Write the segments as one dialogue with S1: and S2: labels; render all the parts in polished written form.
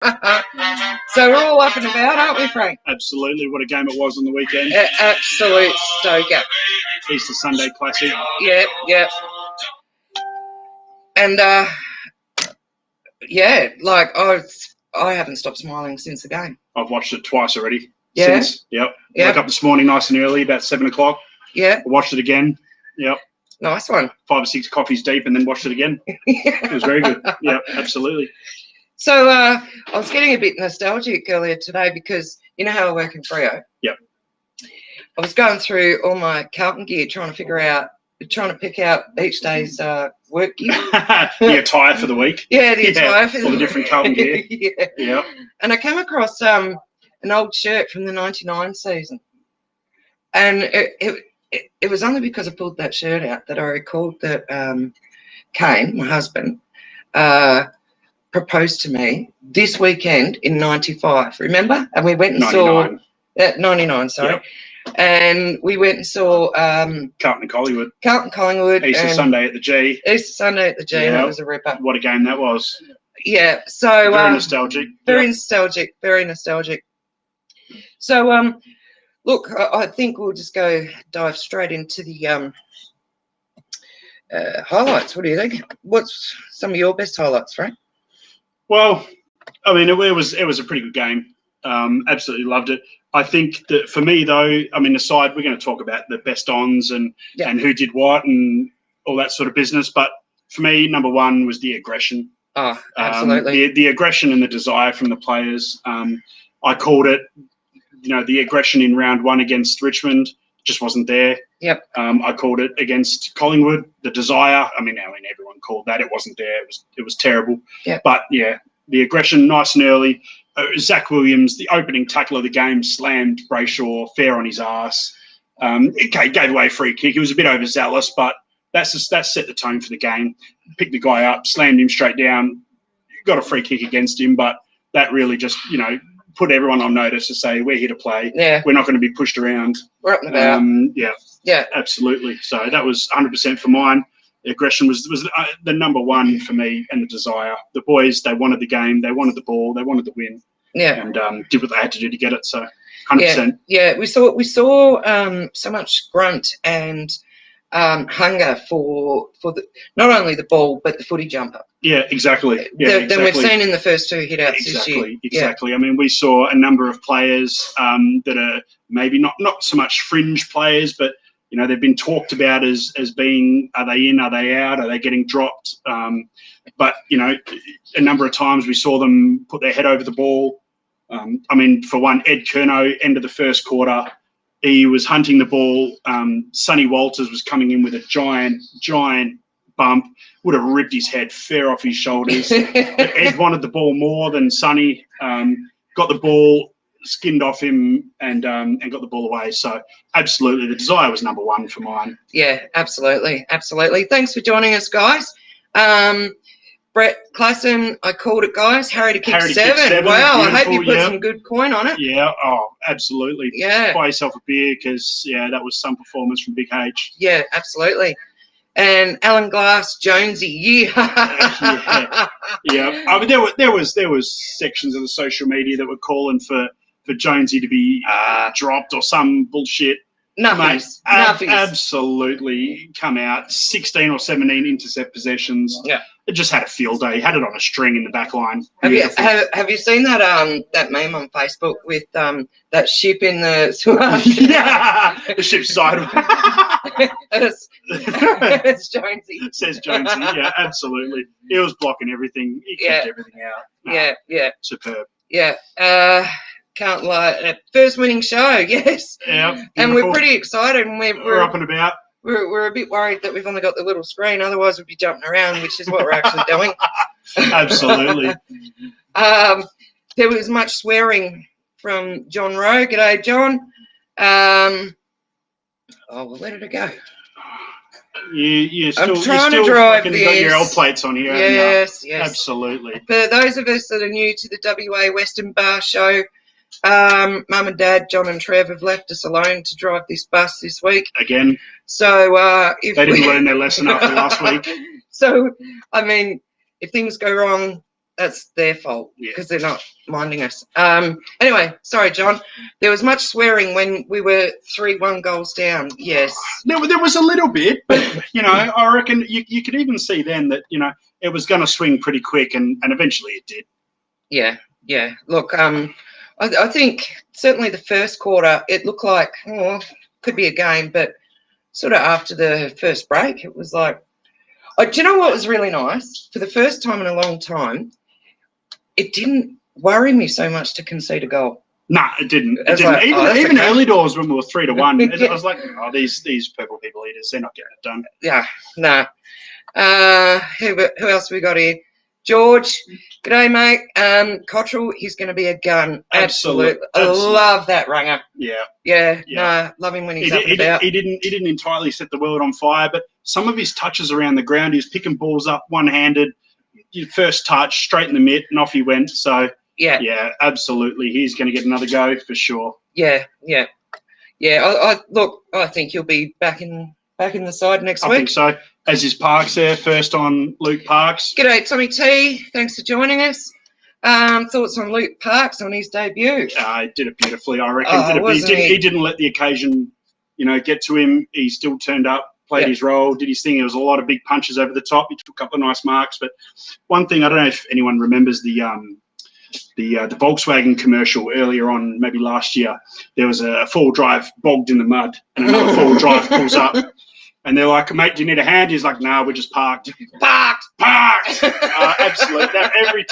S1: So we're all up and about, aren't we, Frank?
S2: Absolutely. What a game it was on the weekend.
S1: Absolute stoker.
S2: Easter Sunday Classic.
S1: Yep. And, yeah, like, I haven't stopped smiling since the game.
S2: I've watched it twice already.
S1: Yeah?
S2: Yep. Woke up this morning nice and early, about 7 o'clock.
S1: Yeah.
S2: Watched it again. Yep.
S1: Nice one.
S2: 5 or 6 coffees deep and then watched it again. It was very good. Yeah, absolutely.
S1: So I was getting a bit nostalgic earlier today because you know how I work in Freo?
S2: Yep.
S1: I was going through all my Carlton gear trying to pick out each day's work gear.
S2: The attire for the week.
S1: Yeah, the attire for
S2: all the different Carlton gear.
S1: Yeah. And I came across an old shirt from the 99 season. And it was only because I pulled that shirt out that I recalled that Kane, my husband, proposed to me this weekend in 95, remember? And we went and
S2: 99.
S1: saw 99, sorry.
S2: Yep.
S1: And we went and saw
S2: Carlton Collingwood.
S1: Easter
S2: Sunday at the G.
S1: And it was a ripper.
S2: What a game that was.
S1: Yeah, so
S2: very nostalgic.
S1: Very nostalgic. So look, I think we'll just dive straight into the highlights. What do you think? What's some of your best highlights, Frank?
S2: Well, I mean, it was a pretty good game. Absolutely loved it. I think that for me, though, I mean, aside, we're going to talk about the best ons and who did what and all that sort of business. But for me, number one was the aggression.
S1: Oh, absolutely.
S2: The aggression and the desire from the players. I called it, the aggression in round one against Richmond just wasn't there.
S1: Yep.
S2: I called it against Collingwood, the desire. I mean, everyone called that. It wasn't there. It was terrible.
S1: Yep.
S2: But, yeah, the aggression nice and early. Zach Williams, the opening tackle of the game, slammed Brayshaw fair on his ass. Gave away a free kick. He was a bit overzealous, but that set the tone for the game. Picked the guy up, slammed him straight down, got a free kick against him, but that really just, put everyone on notice to say, we're here to play.
S1: Yeah.
S2: We're not going to be pushed around.
S1: We're up and about.
S2: Yeah, absolutely. So that was 100% for mine. The aggression was the number one for me, and the desire. The boys, they wanted the game, they wanted the ball, they wanted the win.
S1: Yeah.
S2: And did what they had to do to get it. So 100%.
S1: Yeah. We saw so much grunt and hunger for not only the ball but the footy jumper.
S2: Yeah, exactly. Yeah,
S1: than we've seen in the first two hitouts this year.
S2: Exactly. I mean, we saw a number of players that are maybe not so much fringe players, but they've been talked about as being, are they in, are they out, are they getting dropped? But a number of times we saw them put their head over the ball. I mean, for one, Ed Curnow, end of the first quarter, he was hunting the ball. Sonny Walters was coming in with a giant bump, would have ripped his head fair off his shoulders. But Ed wanted the ball more than Sonny. Got the ball, skinned off him, and got the ball away. So absolutely, the desire was number one for mine.
S1: Yeah, absolutely. Thanks for joining us, guys. Brett Klassen, I called it, guys. Harry to kick seven. Wow, I hope you put some good coin on it.
S2: Yeah, absolutely.
S1: Yeah.
S2: Buy yourself a beer because, that was some performance from Big H.
S1: Yeah, absolutely. And Alan Glass, Jonesy,
S2: yeah. I mean, there was sections of the social media that were calling for Jonesy to be dropped or some bullshit.
S1: Nothing.
S2: Absolutely come out. 16 or 17 intercept possessions.
S1: Yeah.
S2: It just had a field day. Had it on a string in the back line.
S1: Have you seen that meme on Facebook with that ship in the
S2: yeah, the ship's sideways.
S1: It's Jonesy.
S2: It says Jonesy. Yeah, absolutely. He was blocking everything. He kept everything out.
S1: Yeah.
S2: Superb.
S1: Yeah. Can't lie. First winning show, yes.
S2: Yeah.
S1: And we're pretty excited, and we're
S2: up and about.
S1: We're a bit worried that we've only got the little screen. Otherwise, we'd be jumping around, which is what we're actually doing.
S2: Absolutely.
S1: There was much swearing from John Rowe. G'day, John. Where did it go?
S2: I'm
S1: trying to drive this.
S2: Got your old plates on here.
S1: Yes.
S2: Absolutely.
S1: For those of us that are new to the WA Western Bar Show, Mum and Dad, John and Trev, have left us alone to drive this bus this week.
S2: Again.
S1: So if
S2: they didn't learn their lesson after last week.
S1: So, I mean, if things go wrong, that's their fault
S2: Yeah.
S1: because they're not minding us. Anyway, sorry, John. There was much swearing when we were 3-1 goals down. Yes.
S2: There was a little bit, but I reckon you could even see then that it was going to swing pretty quick, and eventually it did.
S1: Yeah. Look, I think certainly the first quarter it looked like could be a game, but sort of after the first break, it was like. Do you know what was really nice? For the first time in a long time, it didn't worry me so much to concede a goal.
S2: Nah, it didn't.
S1: It didn't.
S2: Like, even early doors when we were 3-1,
S1: Yeah.
S2: I was like, oh, these purple people eaters, they're not getting it done.
S1: Yeah, no. Who else we got here? George, g'day, mate. Cottrell, he's going to be a gun. Absolutely. I love that runger.
S2: Yeah.
S1: No, love him when he's up and about.
S2: He didn't entirely set the world on fire, but some of his touches around the ground, he was picking balls up one-handed, first touch, straight in the mitt, and off he went. So, yeah, absolutely. He's going to get another go for sure.
S1: Yeah. I think he'll be back in the side next week.
S2: I think so. As is Parks there, first on Luke Parks.
S1: G'day, Tommy T. Thanks for joining us. Thoughts on Luke Parks on his debut?
S2: He did it beautifully, I reckon. He didn't let the occasion, get to him. He still turned up, played his role, did his thing. There was a lot of big punches over the top. He took a couple of nice marks. But one thing, I don't know if anyone remembers the Volkswagen commercial earlier on, maybe last year. There was a four-wheel drive bogged in the mud, and another four-wheel drive pulls up. And they're like, mate, do you need a hand? He's like, no, we're just parked. Parked! Absolutely.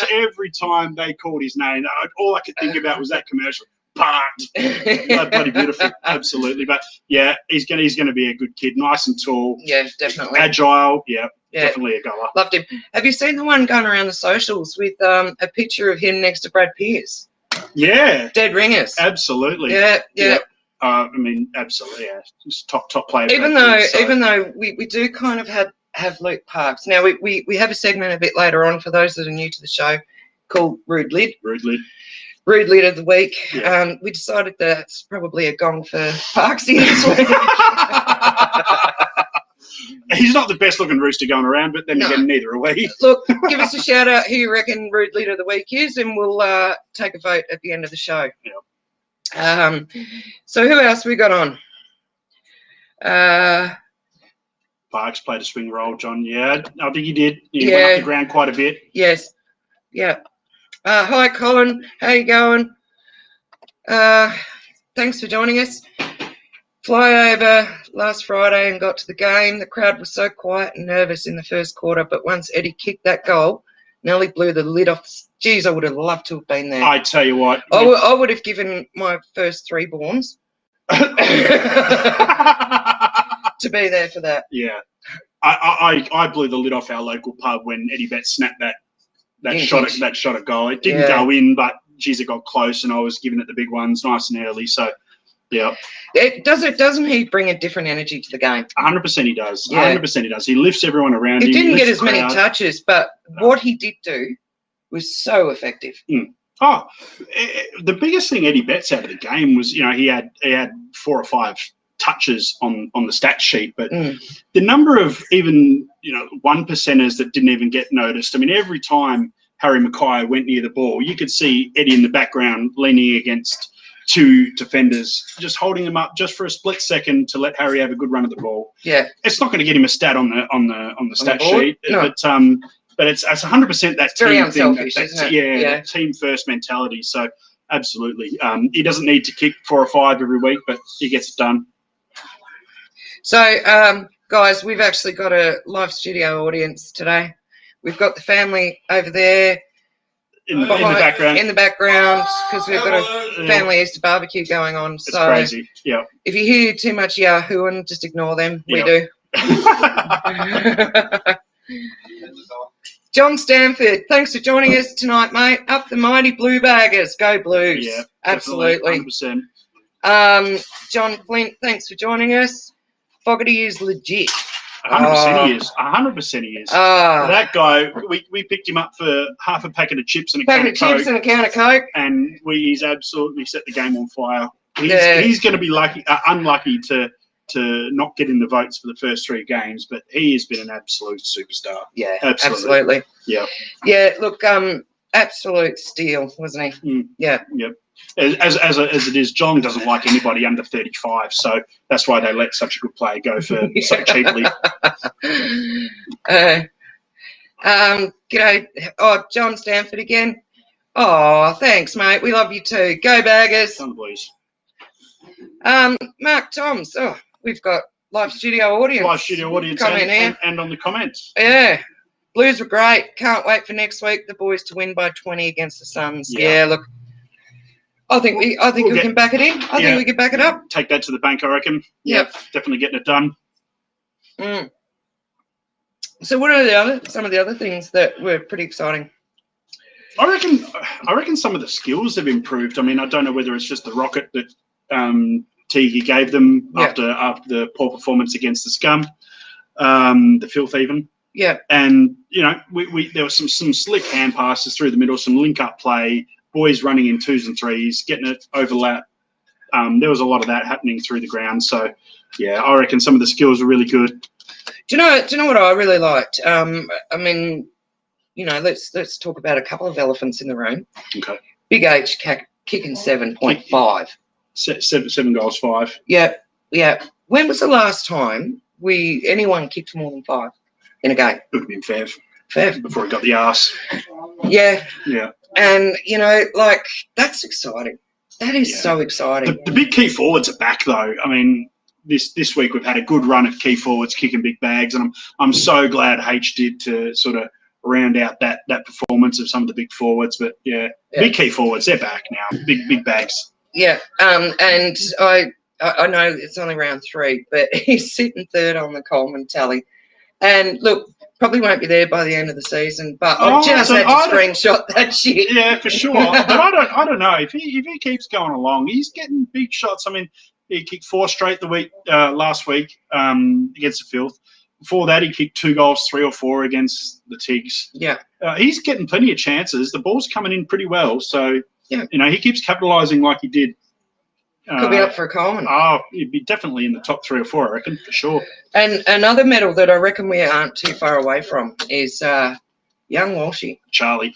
S2: Every time they called his name, all I could think about was that commercial. Parked. Bloody beautiful. Absolutely. But, yeah, he's gonna be a good kid. Nice and tall.
S1: Yeah, definitely.
S2: Agile. Yeah, definitely a goer.
S1: Loved him. Have you seen the one going around the socials with a picture of him next to Brad Pierce?
S2: Yeah.
S1: Dead ringers.
S2: Absolutely.
S1: Yeah.
S2: I mean, absolutely, yeah. Just top player.
S1: Even though we do kind of have Luke Parks. Now, we have a segment a bit later on for those that are new to the show called Rude Lid. Rude Lid of the Week.
S2: Yeah.
S1: We decided that's probably a gong for Parksy this week.
S2: He's not the best looking rooster going around, but then again, neither are we.
S1: Look, give us a shout out who you reckon Rude Lid of the Week is, and we'll take a vote at the end of the show.
S2: Yeah.
S1: So who else we got on?
S2: Parks played a swing role, John. Yeah, I think he did. He went up the ground quite a bit.
S1: Yes. Yeah. Hi, Colin. How you going? Thanks for joining us. Fly over last Friday and got to the game. The crowd was so quiet and nervous in the first quarter, but once Eddie kicked that goal, Nelly blew the lid off. Geez, I would have loved to have been there.
S2: I tell you what.
S1: I would have given my first three borns to be there for that.
S2: Yeah. I blew the lid off our local pub when Eddie Betts snapped that shot at goal. It didn't go in, but geez, it got close, and I was giving it the big ones nice and early. So, yeah.
S1: Doesn't he bring a different energy to the game?
S2: 100% he does.
S1: Yeah.
S2: 100% he does. He lifts everyone around him.
S1: He didn't get as many touches, but what he did do was so effective.
S2: The biggest thing Eddie Betts out of the game was, he had 4 or 5 touches on the stat sheet, but the number of even, 1%ers that didn't even get noticed. I mean, every time Harry Mackay went near the ball, you could see Eddie in the background leaning against 2 defenders, just holding them up just for a split second to let Harry have a good run at the ball.
S1: Yeah.
S2: It's not going to get him a stat on the stat sheet,
S1: no.
S2: But it's 100% that
S1: it's
S2: team
S1: very
S2: thing.
S1: Unselfish, isn't it?
S2: Yeah, team first mentality. So absolutely, he doesn't need to kick 4 or 5 every week, but he gets it done.
S1: So, guys, we've actually got a live studio audience today. We've got the family over there
S2: in the background.
S1: In the background, because we've got a family Easter barbecue going on.
S2: It's crazy. Yeah.
S1: If you hear too much yahooing, just ignore them. We do. John Stanford, thanks for joining us tonight, mate. Up the mighty Blue Baggers. Go Blues.
S2: Yeah,
S1: absolutely.
S2: 100%.
S1: John Flint, thanks for joining us. Fogarty is legit.
S2: 100% he is. 100% he is. That guy, we picked him up for half a packet of chips and a can of Coke. And he's absolutely set the game on fire. He's going to be unlucky to not get in the votes for the first 3 games, but he has been an absolute superstar.
S1: Yeah, absolutely.
S2: Yeah.
S1: Yeah, look, absolute steal, wasn't he?
S2: Mm.
S1: Yeah.
S2: Yep. As it is, Geelong doesn't like anybody under 35, so that's why they let such a good player go for so cheaply.
S1: G'day. Oh, John Stanford again. Oh, thanks, mate. We love you too. Go Baggers.
S2: Come, please.
S1: Mark Toms. Oh, we've got live studio audience.
S2: Live studio audience
S1: Come in here.
S2: and on the comments.
S1: Yeah. Blues were great. Can't wait for next week. The boys to win by 20 against the Suns. Yeah, look. I think we can back it in. I think we can back it up.
S2: Take that to the bank, I reckon.
S1: Yep.
S2: Definitely getting it done.
S1: Mm. So what are some of the other things that were pretty exciting?
S2: I reckon some of the skills have improved. I mean, I don't know whether it's just the rocket that Teague gave them after the poor performance against the Scum, the Filth even.
S1: Yeah.
S2: And there was some slick hand passes through the middle, some link up play, boys running in 2s and 3s, getting it overlap. There was a lot of that happening through the ground. So yeah, I reckon some of the skills were really good.
S1: Do you know what I really liked? I mean, let's talk about a couple of elephants in the room.
S2: Okay.
S1: Big H kicking 7.5.
S2: 7 goals, 5.
S1: Yeah. When was the last time anyone kicked more than 5 in a game?
S2: Would have been
S1: Fev.
S2: before he got the arse.
S1: Yeah.
S2: Yeah.
S1: And that's exciting. That is so exciting.
S2: The big key forwards are back though. I mean, this week we've had a good run of key forwards kicking big bags, and I'm so glad H did to sort of round out that performance of some of the big forwards. But big key forwards, they're back now. Big bags.
S1: Yeah. And I know it's only round 3, but he's sitting 3rd on the Coleman tally. And look, probably won't be there by the end of the season, but I just had to screenshot that shit.
S2: Yeah, for sure. But I don't know if he keeps going along, he's getting big shots. I mean, he kicked 4 straight last week against the Filth. Before that, he kicked 2 goals, 3 or 4 against the Tigs.
S1: Yeah,
S2: he's getting plenty of chances. The ball's coming in pretty well, so he keeps capitalising like he did.
S1: Could be up for a Coleman.
S2: Oh, he'd be definitely in the top 3 or 4, I reckon, for sure.
S1: And another medal that I reckon we aren't too far away from is young Walshy.
S2: Charlie.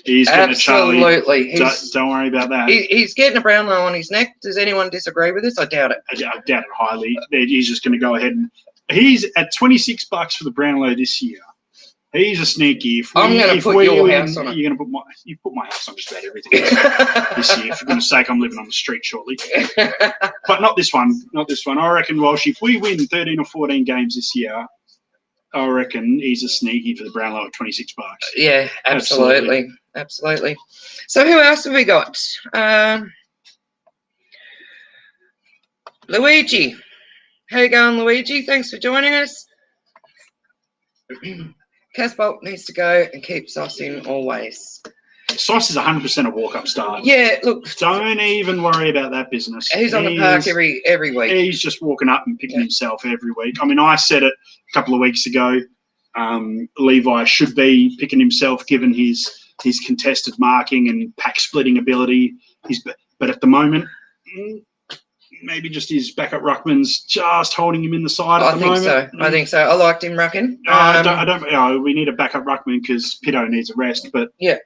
S2: He's getting a Charlie.
S1: Absolutely.
S2: Don't worry about that.
S1: He's getting a Brownlow on his neck. Does anyone disagree with this? I doubt it.
S2: I doubt it highly. He's just going to go ahead and he's at $26 for the Brownlow this year. He's a sneaky.
S1: I'm going to put your house on it.
S2: You're going to put my house on just about everything this year. For goodness sake, I'm living on the street shortly. But not this one. Not this one. I reckon, Walsh, if we win 13 or 14 games this year, I reckon he's a sneaky for the Brownlow at $26.
S1: Yeah, absolutely. So who else have we got? Luigi. How you going, Luigi? Thanks for joining us. Casbolt needs to go and keep Sauce in always.
S2: Sauce is 100% a walk-up start.
S1: Yeah, look.
S2: Don't even worry about that business.
S1: He's on the park every week.
S2: He's just walking up and picking himself every week. I mean, I said it a couple of weeks ago. Levi should be picking himself given his contested marking and pack splitting ability. But at the moment, maybe just his backup ruckman's just holding him in the side at the moment.
S1: I think so. I liked him rucking.
S2: I don't. We need a backup ruckman because Pitto needs a rest. But at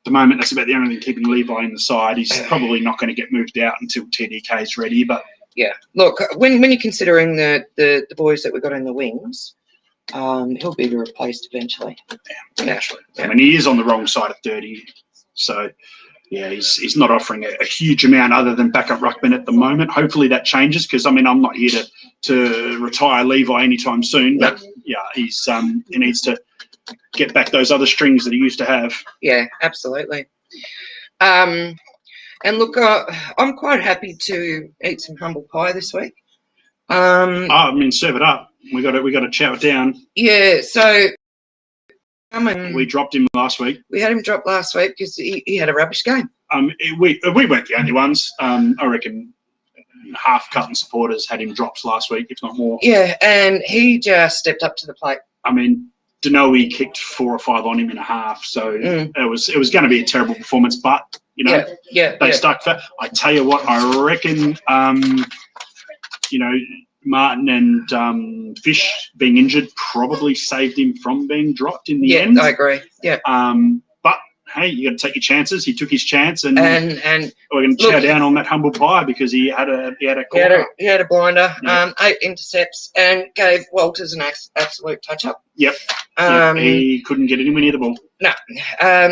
S2: the moment, that's about the only thing keeping Levi in the side. He's probably not going to get moved out until TDK is ready. But
S1: yeah, look, when you're considering the boys that we got in the wings, he'll be replaced eventually.
S2: Yeah, naturally. I mean, he is on the wrong side of 30, so. Yeah, he's not offering a huge amount other than backup ruckman at the moment. Hopefully that changes because, I mean, I'm not here to retire Levi anytime soon. But, he needs to get back those other strings that he used to have. Yeah,
S1: absolutely. And look, I'm quite happy to eat some humble pie this week.
S2: Serve it up. We got to chow it down.
S1: Yeah, so...
S2: we dropped him last week.
S1: We had him drop last week because he had a rubbish game.
S2: We weren't the only ones. I reckon half Carlton supporters had him dropped last week, if not more.
S1: Yeah, and he just stepped up to the plate.
S2: I mean, Denoe kicked 4 or 5 on him in a half, so it was going to be a terrible performance. But they stuck for. I tell you what, I reckon. Martin and Fish being injured probably saved him from being dropped in the end.
S1: Yeah, I agree. Yeah.
S2: But hey, you got to take your chances. He took his chance, and
S1: and
S2: we're going to chow down on that humble pie because he had a corner.
S1: he had a blinder,
S2: Yeah.
S1: 8 intercepts, and gave Walters an absolute touch up.
S2: Yep. He couldn't get anywhere near the ball.
S1: No.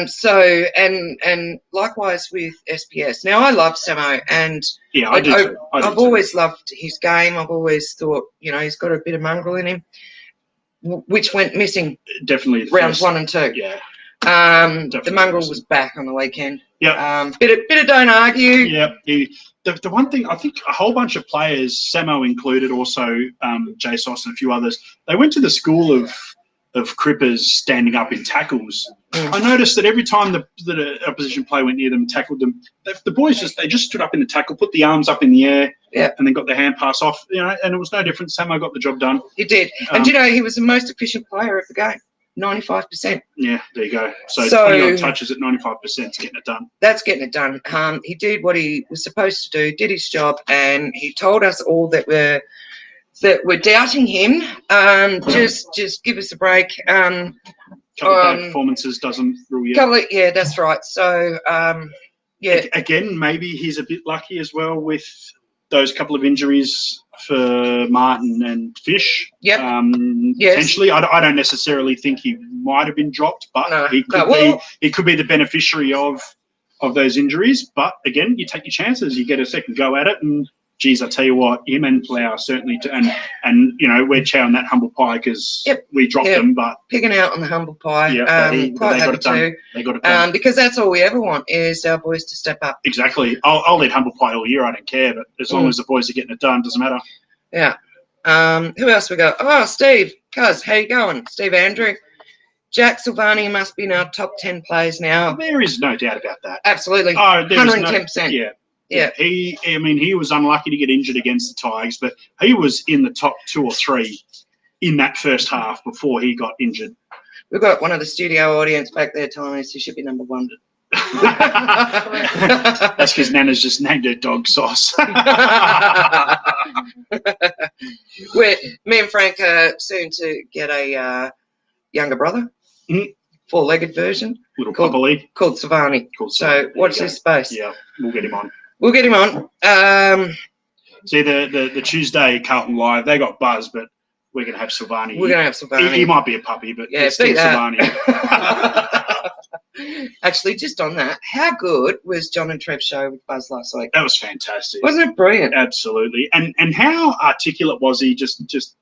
S1: So and likewise with SPS. Now I love Samo, and
S2: Yeah, I do too.
S1: I've always loved his game. I've always thought, he's got a bit of mongrel in him, which went missing
S2: definitely
S1: rounds 1 and 2.
S2: Yeah.
S1: The mongrel was back on the weekend.
S2: Yeah.
S1: Bit of don't argue.
S2: Yeah. The one thing, I think a whole bunch of players, Samo included, also JSOS and a few others, they went to the school of Crippers standing up in tackles. I noticed that every time that an opposition player went near them and tackled them, the boys just stood up in the tackle, put the arms up in the air, and then got the hand pass off. And it was no different. Samo got the job done.
S1: He did, and he was the most efficient player of the game. 95%.
S2: Yeah, there you go. So 20 touches at 95% is getting it done.
S1: That's getting it done. He did what he was supposed to do, did his job, and he told us all that we're doubting him. Just give us a break.
S2: Couple of bad performances doesn't rule you.
S1: Yeah, that's right. So
S2: again, maybe he's a bit lucky as well with those couple of injuries for Martin and Fish.
S1: Yep.
S2: Potentially, I don't necessarily think he might have been dropped, but he could be the beneficiary of those injuries. But again, you take your chances. You get a second go at it, and geez, I tell you what, him and Flower certainly, and we're chowing that humble pie because we dropped them, but
S1: picking out on the humble pie.
S2: Yeah, they got it done. They got it done
S1: because that's all we ever want is our boys to step up.
S2: Exactly. I'll eat humble pie all year. I don't care, but as long as the boys are getting it done, doesn't matter.
S1: Yeah. Who else we got? Oh, Steve. Cuz, how you going? Steve Andrew. Jack Silvani must be in our top 10 players now.
S2: There is no doubt about that.
S1: Absolutely.
S2: Oh,
S1: 110%.
S2: Yeah. He was unlucky to get injured against the Tigers, but he was in the top 2 or 3 in that first half before he got injured.
S1: We've got one of the studio audience back there telling us he should be number 1.
S2: That's because Nana's just named her dog Sauce.
S1: Me and Frank are soon to get a younger brother, 4-legged version.
S2: Little puppy.
S1: Called Savani. So watch this space.
S2: Yeah, we'll get him on. See, the Tuesday Carlton Live, they got Buzz, but we're going to have Silvani.
S1: We're going to have Silvani.
S2: He might be a puppy, but it's still Silvani.
S1: Actually, just on that, how good was John and Trev's show with Buzz last week?
S2: That was fantastic.
S1: Wasn't it brilliant?
S2: Absolutely. And how articulate was he just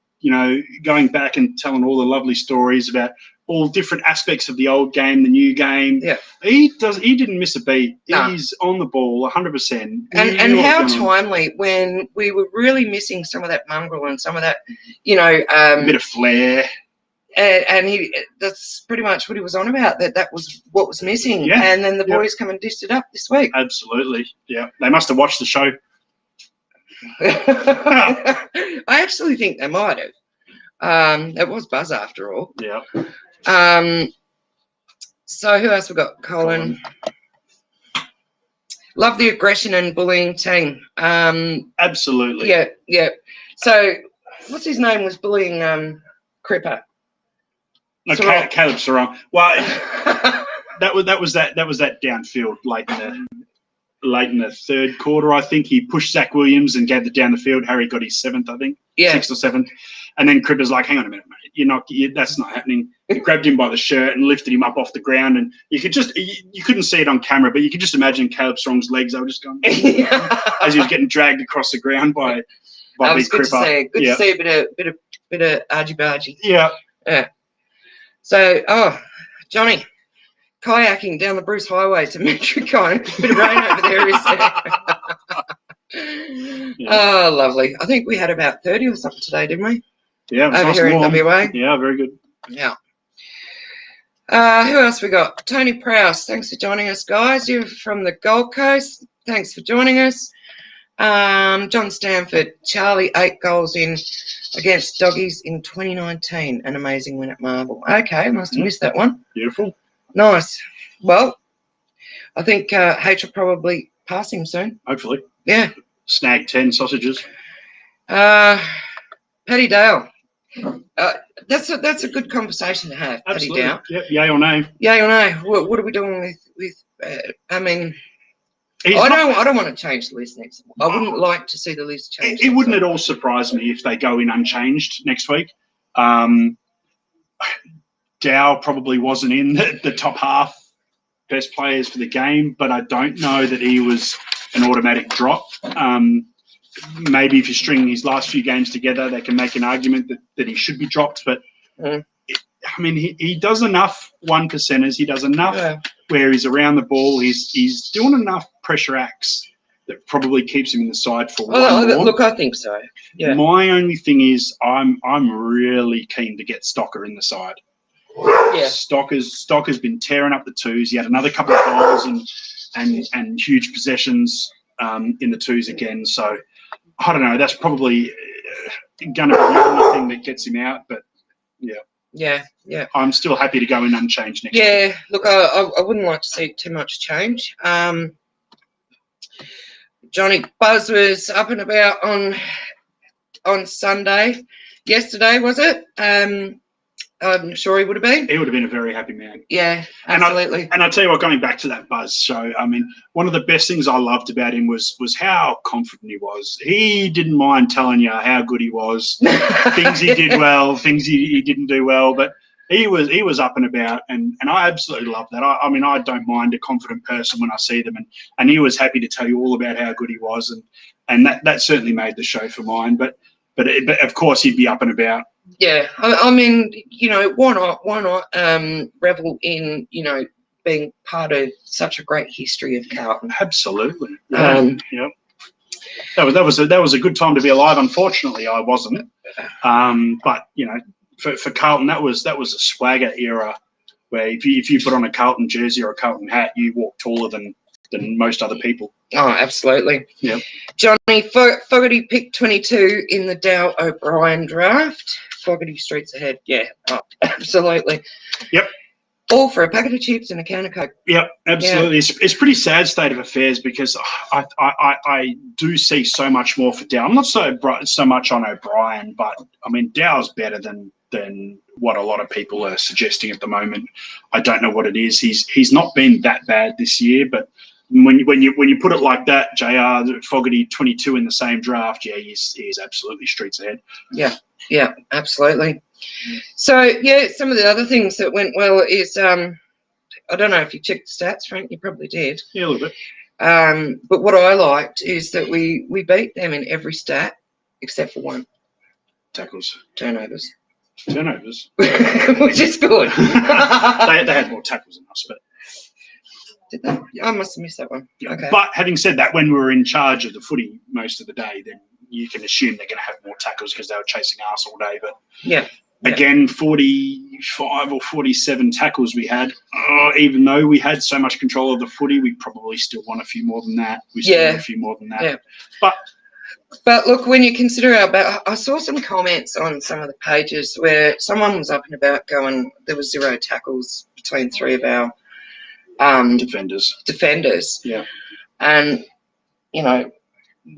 S2: going back and telling all the lovely stories about all different aspects of the old game, the new game.
S1: Yeah.
S2: He didn't miss a beat.
S1: No.
S2: He's on the ball 100%.
S1: And how timely when we were really missing some of that mongrel and some of that,
S2: a bit of flair.
S1: And that's pretty much what he was on about, that was what was missing.
S2: Yeah.
S1: And then the boys come and dished it up this week.
S2: Absolutely. Yeah. They must have watched the show.
S1: I actually think they might have. It was Buzz after all.
S2: Yeah.
S1: So who else we got? Colin. Love the aggression and bullying team.
S2: Absolutely.
S1: Yeah. So what's his name was bullying Cripper?
S2: No, Caleb Sarong. Well, that was that downfield late in the third quarter. I think he pushed Zach Williams and gave it down the field. Harry got his 7th, I think.
S1: Yeah.
S2: 6th or 7th. And then Cripper's like, hang on a minute, mate. That's not happening. He grabbed him by the shirt and lifted him up off the ground. And you couldn't see it on camera, but you could just imagine Caleb Strong's legs. They were just going as he was getting dragged across the ground by Big Cripper.
S1: Good to see a bit of argy-bargy.
S2: Yeah.
S1: Yeah. So, Johnny, kayaking down the Bruce Highway to Metricon. A bit of rain over there, is there? Yeah. Oh, lovely. I think we had about 30 or something today, didn't we?
S2: Yeah, it was
S1: over
S2: nice
S1: here
S2: and warm.
S1: in WA.
S2: Yeah, very good.
S1: Yeah. Who else we got? Tony Prowse. Thanks for joining us, guys. You're from the Gold Coast. Thanks for joining us. John Stanford. Charlie, 8 goals in against Doggies in 2019. An amazing win at Marvel. Okay, must have missed that one.
S2: Beautiful.
S1: Nice. Well, I think H will probably pass him soon.
S2: Hopefully.
S1: Yeah.
S2: Snag 10 sausages.
S1: Paddy Dale. That's a good conversation to have.
S2: Absolutely.
S1: Paddy Dow.
S2: Yep. Yay or nay?
S1: Yay or no? What are we doing with? I mean,
S2: He's
S1: I
S2: not-
S1: don't want to change the list next. I wouldn't like to see the list change.
S2: It wouldn't at all surprise me if they go in unchanged next week. Dow probably wasn't in the top half best players for the game, but I don't know that he was an automatic drop. Maybe if you string his last few games together, they can make an argument that he should be dropped. But I mean, he does enough 1%ers. He does enough where he's around the ball. He's doing enough pressure acts that probably keeps him in the side for one more.
S1: Look, I think so. Yeah.
S2: My only thing is I'm really keen to get Stocker in the side.
S1: Yeah.
S2: Stocker's been tearing up the twos. He had another couple of goals and huge possessions in the twos again. So I don't know. That's probably going to be the only thing that gets him out. But yeah, I'm still happy to go in unchanged next week.
S1: Yeah. Look, I wouldn't like to see too much change. Johnny Buzz was up and about on Sunday. Yesterday, was it? I'm sure he would have been.
S2: He would have been a very happy man.
S1: Yeah, absolutely.
S2: And I tell you what, going back to that Buzz show, I mean, one of the best things I loved about him was how confident he was. He didn't mind telling you how good he was, things he did well, things he didn't do well, but he was up and about, and I absolutely love that. I mean, I don't mind a confident person when I see them, and he was happy to tell you all about how good he was, and that certainly made the show for mine. But of course he'd be up and about.
S1: Yeah, I mean, you know, why not revel in, you know, being part of such a great history of Carlton?
S2: Absolutely. Yeah. That was a good time to be alive. Unfortunately, I wasn't. But you know, for Carlton, that was a swagger era where if you put on a Carlton jersey or a Carlton hat, you walk taller than most other people.
S1: Oh, absolutely.
S2: Yeah.
S1: Johnny Fogarty picked 22 in the Dow O'Brien draft. Fogarty streets ahead. Yeah, absolutely.
S2: Yep.
S1: All for a packet of chips and a can of Coke.
S2: Yep, absolutely. Yeah. It's a pretty sad state of affairs because I do see so much more for Dow. I'm not so much on O'Brien, but I mean Dow's better than what a lot of people are suggesting at the moment. I don't know what it is. He's not been that bad this year, but when you put it like that, JR Fogarty 22 in the same draft, yeah, he's absolutely streets ahead.
S1: Yeah, absolutely. So yeah, some of the other things that went well is I don't know if you checked the stats, Frank. You probably did.
S2: Yeah, a little bit.
S1: But what I liked is that we beat them in every stat except for one.
S2: Tackles.
S1: Turnovers.
S2: Which
S1: is good.
S2: they had more tackles than us, but.
S1: Did they? Yeah. I must have missed that one.
S2: Yeah.
S1: Okay.
S2: But having said that, when we were in charge of the footy most of the day, then you can assume they're going to have more tackles because they were chasing us all day. But again, 45 or 47 tackles we had. Even though we had so much control of the footy, we probably still want a few more than that.
S1: Yeah. But look, when you consider I saw some comments on some of the pages where someone was up and about going, there was 0 tackles between 3 of our defenders.
S2: Yeah.
S1: And, you know,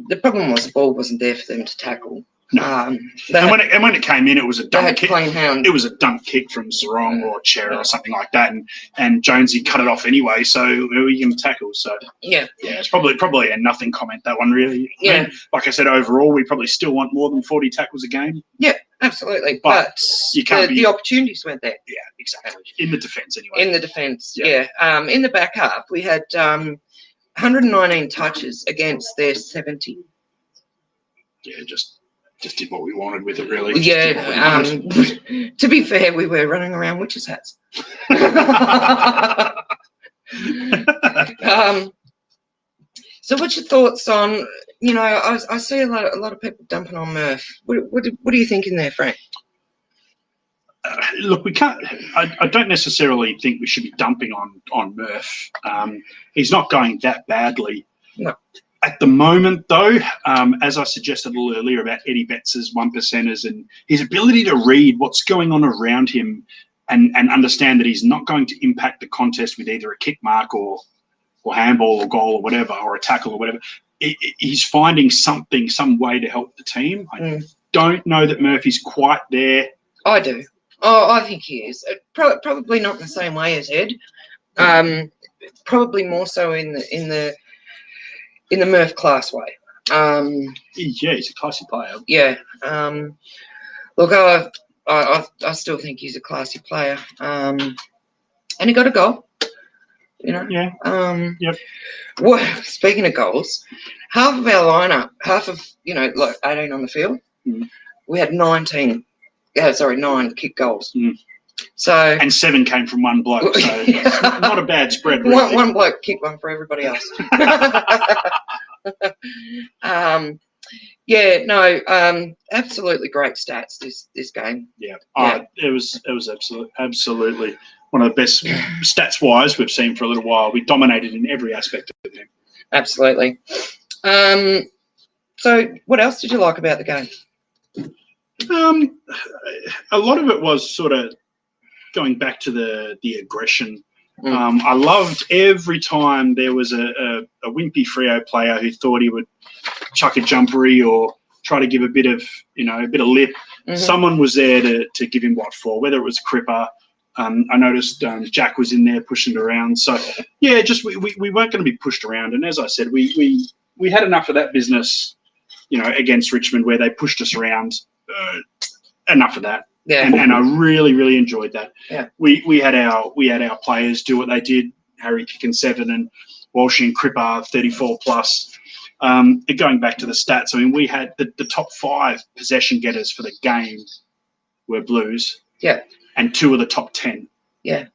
S1: the problem was the ball wasn't there for them to tackle.
S2: No. And when it came in, it was a dunk kick. It was a dunk kick from Sarong or Chera or something like that, and Jonesy cut it off anyway. So who are you going to tackle? So it's probably a nothing comment, that one, really.
S1: Yeah.
S2: I mean, like I said, overall, we probably still want more than 40 tackles a game.
S1: Yeah, absolutely.
S2: But you can't
S1: the opportunities weren't there.
S2: Yeah, exactly. In the defence, anyway.
S1: In the defence, yeah. In the back half, we had 119 touches against their 70.
S2: Yeah, just did what we wanted with it, really.
S1: Yeah. To be fair, we were running around witches' hats. So what's your thoughts on, you know, I see a lot of people dumping on Murph. What are you thinking there, Frank?
S2: Look, we can't. I don't necessarily think we should be dumping on Murph. He's not going that badly.
S1: No.
S2: At the moment, though, as I suggested a little earlier about Eddie Betts' 1%ers and his ability to read what's going on around him and understand that he's not going to impact the contest with either a kick mark or handball or goal or whatever, or a tackle or whatever. He's finding some way to help the team. don't know that Murphy's quite there.
S1: I do. Oh, I think he is. Probably not in the same way as Ed. Probably more so in the Murph class way.
S2: Yeah, he's a classy player.
S1: Yeah. Look, I still think he's a classy player. And he got a goal. You know.
S2: Yeah. Yep.
S1: Well, speaking of goals, half of our lineup, like 18 on the field, we had 9 kick goals. So
S2: and 7 came from one bloke, so it's not a bad spread. Really.
S1: One bloke kicked one for everybody else. Absolutely great stats this game.
S2: Yeah. It was absolutely one of the best stats wise we've seen for a little while. We dominated in every aspect of the game.
S1: Absolutely. So what else did you like about the game?
S2: A lot of it was sort of going back to the aggression. I loved every time there was a wimpy Freo player who thought he would chuck a jumpery or try to give a bit of lip. Someone was there to give him what for, whether it was Cripper. I noticed Jack was in there pushing it around. So yeah, just we weren't going to be pushed around. And as I said, we had enough of that business, against Richmond where they pushed us around. Enough of that.
S1: Yeah.
S2: And I really, really enjoyed that.
S1: Yeah.
S2: We had our players do what they did. Harry kicking 7 and Walsh and Cripper 34 plus. Going back to the stats, I mean, we had the top 5 possession getters for the game were Blues.
S1: Yeah.
S2: And 2 of the top 10.
S1: Yeah.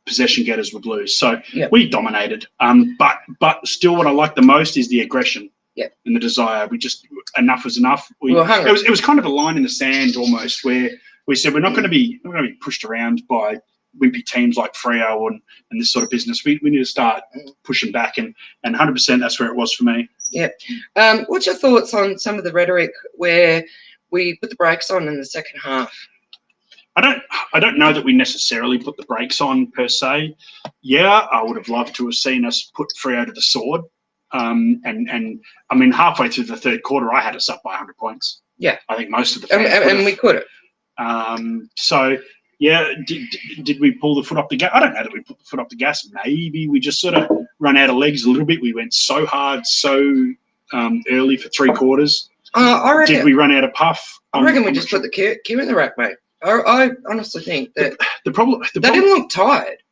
S2: Possession getters were Blues. So we dominated. But still, what I like the most is the aggression.
S1: Yeah.
S2: And the desire. We just enough was enough.
S1: We were hungry.
S2: It was kind of a line in the sand almost where we said we're not going to be pushed around by wimpy teams like Freo and this sort of business. We need to start pushing back and 100% that's where it was for me.
S1: Yeah. What's your thoughts on some of the rhetoric where we put the brakes on in the second half?
S2: I don't know that we necessarily put the brakes on per se. Yeah, I would have loved to have seen us put Freo to the sword. And I mean, halfway through the third quarter, I had us up by 100 points.
S1: Yeah.
S2: I think most of the
S1: fans and we could
S2: have. So, yeah, did we pull the foot off the gas? I don't know that we put the foot off the gas. Maybe we just sort of run out of legs a little bit. We went so hard, so early for 3 quarters.
S1: I reckon,
S2: did we run out of puff?
S1: I reckon we just put the cue in the rack, mate. I honestly think that
S2: the problem
S1: they didn't look tired.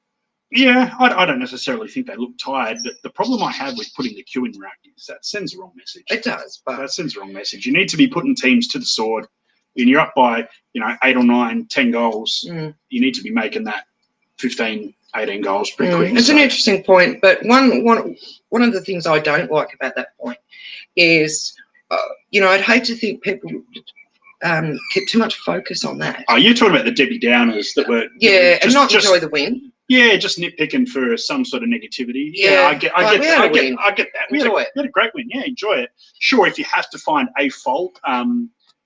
S2: Yeah, I don't necessarily think they look tired, but the problem I have with putting the queue in the rack is that sends the wrong message.
S1: It does, but
S2: that sends the wrong message. You need to be putting teams to the sword. When you're up by 8 or 9, 10 goals, you need to be making that 15, 18 goals pretty quick.
S1: It's an interesting point, but one of the things I don't like about that point is, I'd hate to think people keep too much focus on that.
S2: Oh, you're talking about the Debbie Downers that were
S1: and not enjoy the win.
S2: Yeah, just nitpicking for some sort of negativity.
S1: Yeah,
S2: I get that. We had a great win. Yeah, enjoy it. Sure, if you have to find a fault,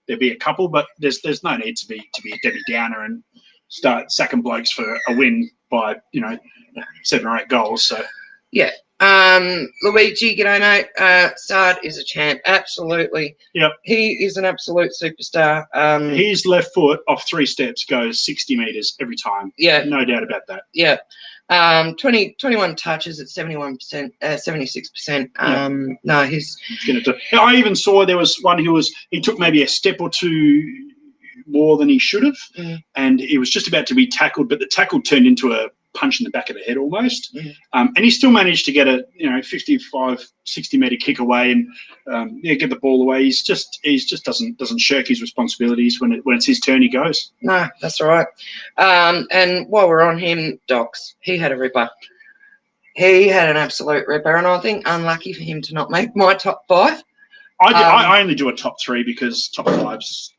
S2: there'd be a couple, but there's no need to be a Debbie Downer and start sacking blokes for a win by 7 or 8 goals. So
S1: yeah. Luigi, g'day mate. Sard is a champ, absolutely.
S2: Yep.
S1: He is an absolute superstar.
S2: His left foot off 3 steps goes 60 metres every time.
S1: Yeah.
S2: No doubt about that.
S1: Yeah. 21 touches at 71%, 76%. No, he's
S2: gonna do. I even saw there was one he took maybe a step or 2 more than he should have, and he was just about to be tackled, but the tackle turned into a punch in the back of the head almost, and he still managed to get a 55, 60-metre kick away and get the ball away. He's just doesn't shirk his responsibilities when it's his turn. He goes.
S1: No, that's all right. And while we're on him, Docs, he had a ripper. He had an absolute ripper, and I think unlucky for him to not make my top 5.
S2: I only do a top 3 because top 5's.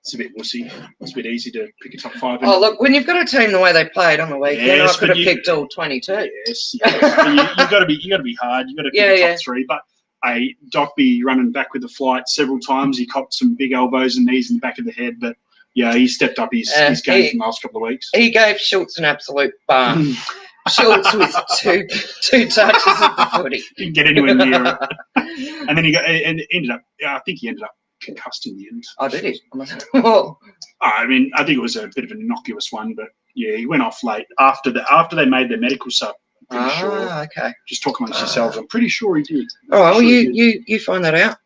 S2: It's a bit wussy. It's a bit easy to pick a top 5.
S1: Oh, look, when you've got a team the way they played on the weekend, I could have picked all 22.
S2: Yes. You've got to be hard. You've got to pick a top 3. But Dockby running back with the flight several times. He copped some big elbows and knees in the back of the head. But, yeah, he stepped up his game from the last couple of weeks.
S1: He gave Schultz an absolute barn. Schultz with two touches of the footy.
S2: Didn't get anywhere near it. And then he ended up, I think he ended up concussed in the end.
S1: Oh, did he? Oh,
S2: I mean, I think it was a bit of an innocuous one, but yeah, he went off late after they made their medical sub. I'm pretty sure.
S1: okay.
S2: Just talk amongst yourselves. I'm pretty sure he did.
S1: All right, well,
S2: Sure he did.
S1: you find that out.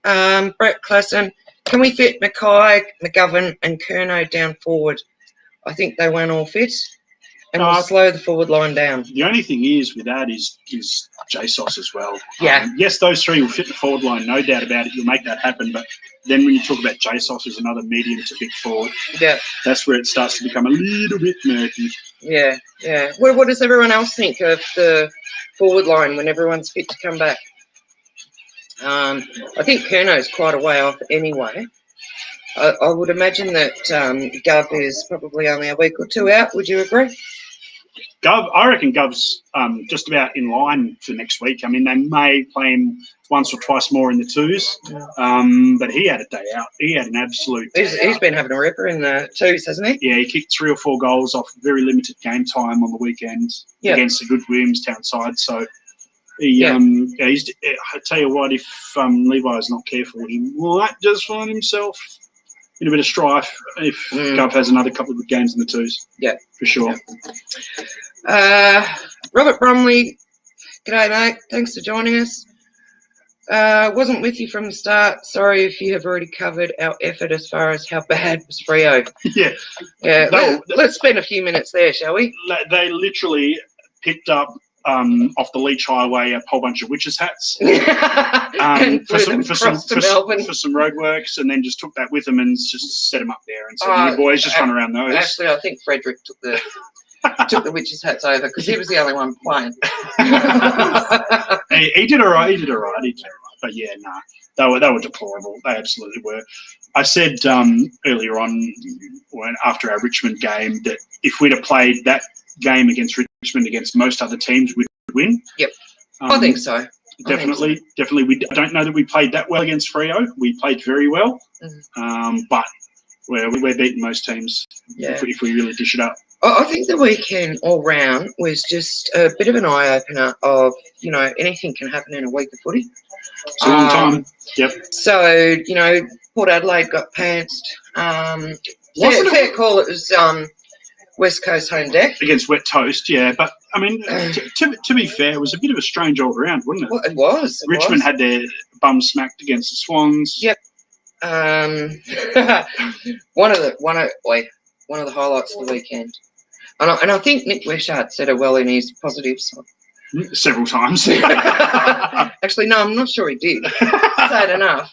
S1: Brett Klassen, can we fit Mackay, McGovern, and Curnow down forward? I think they won't all fit, and we'll slow the forward line down.
S2: The only thing is with that is JSOS as well.
S1: Yeah.
S2: Yes, those three will fit the forward line, no doubt about it. You'll make that happen. But then when you talk about JSOS as another medium to big forward,
S1: yeah,
S2: that's where it starts to become a little bit murky.
S1: Yeah, yeah. What does everyone else think of the forward line when everyone's fit to come back? I think Curnow's quite a way off anyway. I would imagine that Gov is probably only a week or two out. Would you agree?
S2: Gov, I reckon Gov's just about in line for next week. I mean, they may play him once or twice more in the twos, but he had a day out. He had an absolute day
S1: He's
S2: out.
S1: been having a ripper in the twos, hasn't he?
S2: Yeah, he kicked 3 or 4 goals off very limited game time on the weekend against a good Williamstown side. So, I tell you what, if Levi is not careful, he might just find himself in a bit of strife if Gov has another couple of good games in the twos.
S1: Yeah,
S2: for sure.
S1: Robert Bromley, g'day mate. Thanks for joining us. Wasn't with you from the start. Sorry if you have already covered our effort as far as how bad was Freo.
S2: Yeah.
S1: Let's spend a few minutes there, shall we?
S2: They literally picked up off the Leach Highway a whole bunch of witches' hats
S1: and
S2: for some
S1: roadworks,
S2: and then just took that with them and just set them up there and said, "You boys, just run around those."
S1: Actually, I think Frederick took the witches' hats over because he was the only one playing.
S2: He did all right. But yeah, they were deplorable. They absolutely were. I said earlier on, after our Richmond game, that if we'd have played that game against Richmond against most other teams, we'd win.
S1: Yep, I think so.
S2: Definitely. I don't know that we played that well against Freo. We played very well, but we're beating most teams if we really dish it up.
S1: I think the weekend all round was just a bit of an eye-opener of, anything can happen in a week of footy.
S2: It's a long time. Yep.
S1: So, Port Adelaide got pantsed. Fair call, it was West Coast home deck.
S2: Against Wet Toast, yeah. But, I mean, to be fair, it was a bit of a strange old round, wasn't it?
S1: Well, it was.
S2: Richmond had their bum smacked against the Swans.
S1: Yep. One of the highlights of the weekend. And I think Nick Wishart said it well in his positives.
S2: Several times.
S1: Actually, no, I'm not sure he did. Sad enough.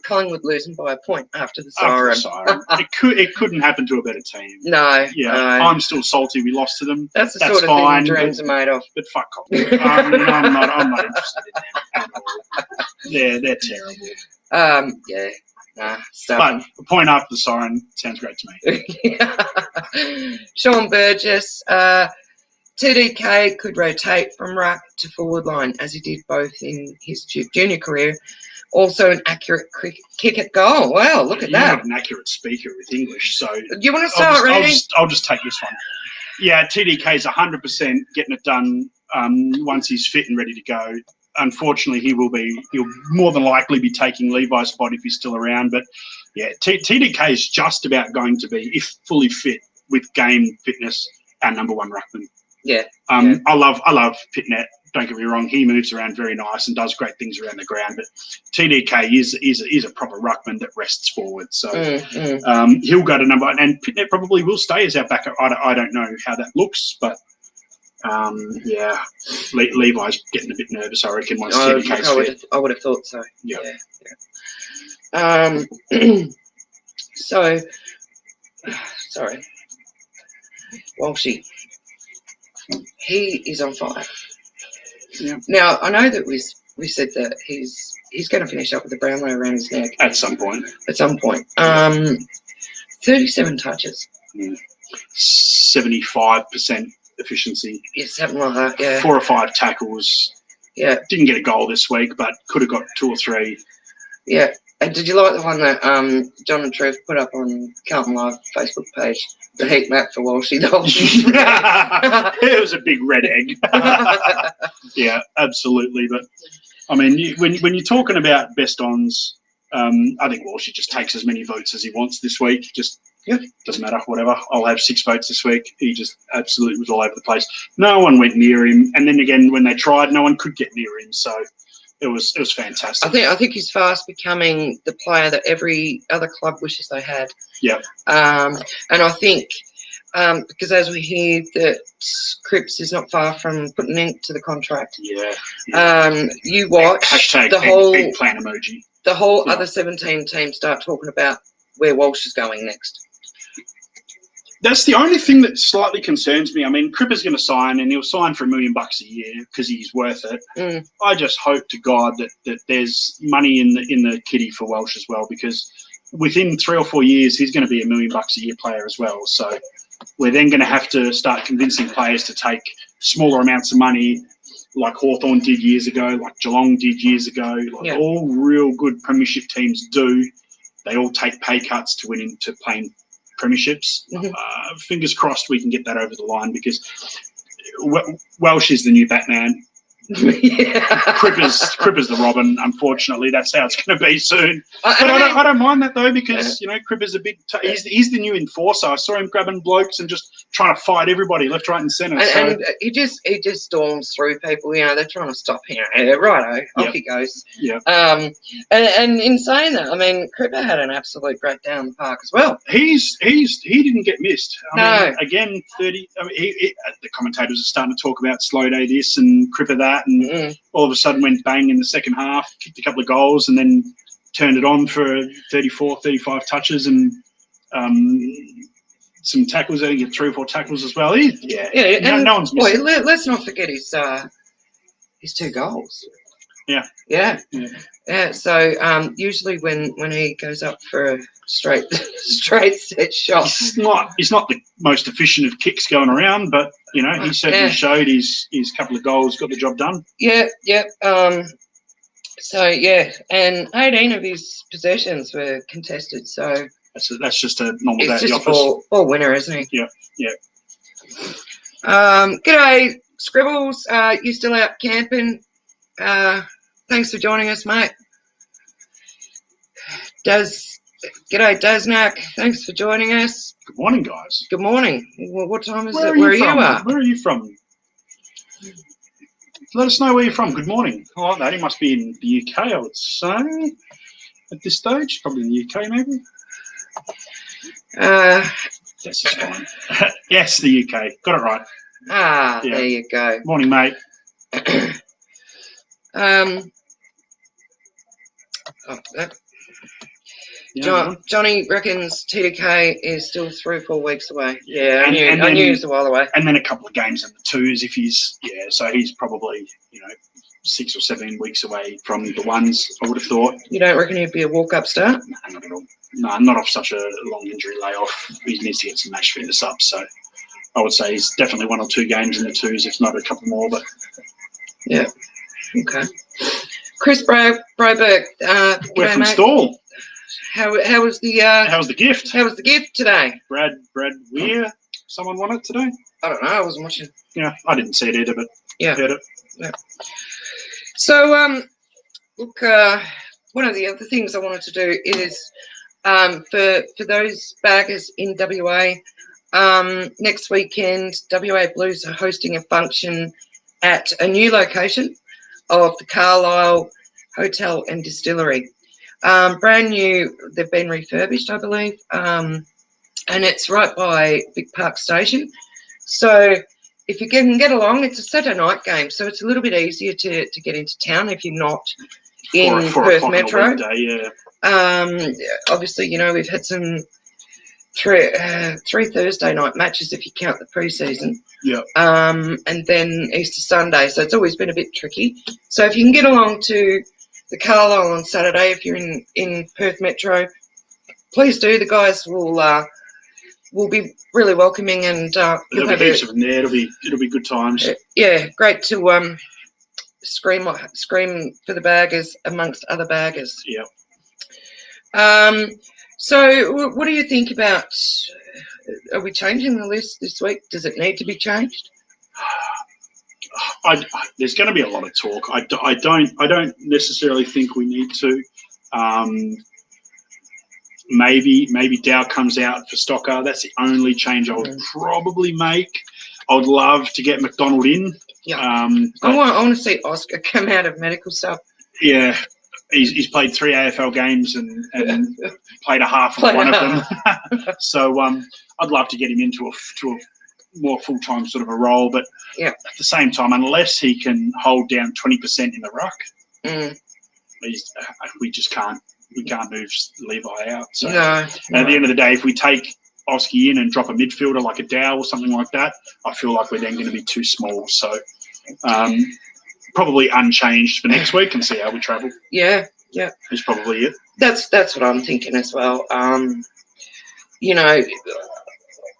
S1: Collingwood losing by a point after the siren.
S2: It couldn't happen to a better team.
S1: No.
S2: Yeah,
S1: no.
S2: I'm still salty we lost to them.
S1: That's the sort of thing dreams are made of.
S2: But fuck off. I'm not interested in them at all. They're terrible.
S1: Yeah. Nah,
S2: but a point after the siren sounds great to me.
S1: Sean Burgess, TDK could rotate from ruck to forward line as he did both in his junior career. Also an accurate kick at goal. Wow, look at that.
S2: You're not an accurate speaker with English, so
S1: you want to start reading?
S2: I'll just take this one. Yeah, TDK's 100% getting it done once he's fit and ready to go. Unfortunately, he'll more than likely be taking Levi's spot if he's still around. But yeah, TDK is just about going to be, if fully fit with game fitness, our number one ruckman.
S1: Yeah.
S2: I love Pitnet. Don't get me wrong; he moves around very nice and does great things around the ground. But TDK is a proper ruckman that rests forward. So he'll go to number one, and Pitnet probably will stay as our backup. I don't know how that looks, but. Levi's getting a bit nervous, I reckon, once TDK's fit.
S1: I would have thought so.
S2: Yeah.
S1: So, sorry. Walshy. He is on fire.
S2: Yeah.
S1: Now, I know that we said that he's going to finish up with the Brownlow around his neck.
S2: At some point.
S1: 37 touches.
S2: 75% efficiency.
S1: Yeah, something like that, yeah.
S2: 4 or 5 tackles.
S1: Yeah.
S2: Didn't get a goal this week, but could have got 2 or 3.
S1: Yeah. And did you like the one that John and Trev put up on Carlton Live Facebook page? The heat map for Walshy.
S2: It was a big red egg. Yeah, absolutely. But, I mean, when you're talking about best ons, I think Walsh just takes as many votes as he wants this week. Just doesn't matter, whatever. I'll have 6 votes this week. He just absolutely was all over the place. No one went near him, and then again when they tried, no one could get near him. So it was fantastic.
S1: I think he's fast becoming the player that every other club wishes they had.
S2: Yeah.
S1: And I think because as we hear that Cripps is not far from putting an end to the contract.
S2: Yeah.
S1: You watch
S2: Hashtag
S1: the whole
S2: eggplant emoji.
S1: The whole other 17 teams start talking about where Walsh is going next.
S2: That's the only thing that slightly concerns me. I mean, Cripper's going to sign, and he'll sign for $1 million a year because he's worth it. I just hope to God that there's money in the kitty for Walsh as well, because within 3 or 4 years, he's going to be $1 million a year player as well. So we're then going to have to start convincing players to take smaller amounts of money, like Hawthorn did years ago, like Geelong did years ago, like all real good premiership teams do. They all take pay cuts to win into playing premierships. Fingers crossed we can get that over the line, because Welsh is the new Batman. Cripper's the Robin. Unfortunately, that's how it's going to be soon. I don't mind that though, because Cripper's a big. He's the new enforcer. I saw him grabbing blokes and just trying to fight everybody left, right, and centre.
S1: And he just storms through people. You know, they're trying to stop him. Righto, off he goes.
S2: Yeah.
S1: And in saying that, I mean, Cripper had an absolute great day in the park as well.
S2: He didn't get missed. I mean, again, 30. I mean, the commentators are starting to talk about slow day this and Cripper that. And all of a sudden went bang in the second half, kicked a couple of goals, and then turned it on for 34, 35 touches and some tackles. I think he had 3 or 4 tackles as well. No one's missing.
S1: Let's not forget his 2 goals. Yeah. So usually when he goes up for a straight set shot,
S2: he's not the most efficient of kicks going around, but you know he certainly showed his couple of goals, got the job done.
S1: Yeah. So and 18 of his possessions were contested. So
S2: that's just a normal day at the office.
S1: It's just ball winner, isn't he?
S2: Yeah.
S1: G'day, Scribbles. You still out camping? Thanks for joining us, mate. G'day, Daznak. Thanks for joining us.
S2: Good morning, guys.
S1: Good morning. Well, what time is it? Where are you at?
S2: Where are you from? Let us know where you're from. Good morning. I like that. He must be in the UK, I would say, at this stage. Probably in the UK, maybe. Yes, it's fine. Yes, the UK. Got it right.
S1: There you go.
S2: Morning, mate.
S1: Johnny reckons TDK is still 3 or 4 weeks away. Yeah, I knew he was a while away.
S2: And then a couple of games in the twos if he's so he's probably 6 or 7 weeks away from the ones, I would have thought.
S1: You don't reckon he'd be a walk-up start?
S2: No, not at all. No, not off such a long injury layoff. He needs to get some match fitness up. So I would say he's definitely 1 or 2 games in the twos, if not a couple more. But
S1: yeah, okay. Chris Broberg,
S2: we're from Stall.
S1: How was the
S2: gift?
S1: How was the gift today?
S2: Brad Weir. Someone won it today?
S1: I don't know. I wasn't watching.
S2: Yeah, I didn't see it either, but heard it.
S1: Yeah. So look, one of the other things I wanted to do is for those baggers in WA, next weekend, WA Blues are hosting a function at a new location of the Carlisle Hotel and Distillery. Brand new, they've been refurbished, I believe, and it's right by Vic Park Station. So if you can get along, it's a Saturday night game, so it's a little bit easier to get into town if you're not in Perth Metro. Obviously, we've had some three Thursday night matches if you count the pre-season.
S2: Yeah.
S1: And then Easter Sunday, so it's always been a bit tricky. So if you can get along to the Carlisle on Saturday, if you're in Perth Metro, please do. The guys will be really welcoming, and
S2: there'll be heaps of them there. It'll be good times.
S1: Yeah, great to scream for the baggers amongst other baggers.
S2: Yeah.
S1: So what do you think about? Are we changing the list this week? Does it need to be changed?
S2: There's going to be a lot of talk. I don't necessarily think we need to. Maybe Dow comes out for Stocker. That's the only change I would probably make. I would love to get McDonald in.
S1: Yeah. I want to see Oscar come out of medical stuff.
S2: Yeah. He's played 3 AFL games and played a half of one of them. So I'd love to get him into a more full-time sort of a role. But at the same time, unless he can hold down 20% in the ruck, we just can't. We can't move Levi out. So at the end of the day, if we take Oski in and drop a midfielder like a Dow or something like that, I feel like we're then going to be too small. So probably unchanged for next week and see how we travel.
S1: Yeah.
S2: Is probably it.
S1: That's what I'm thinking as well. You know,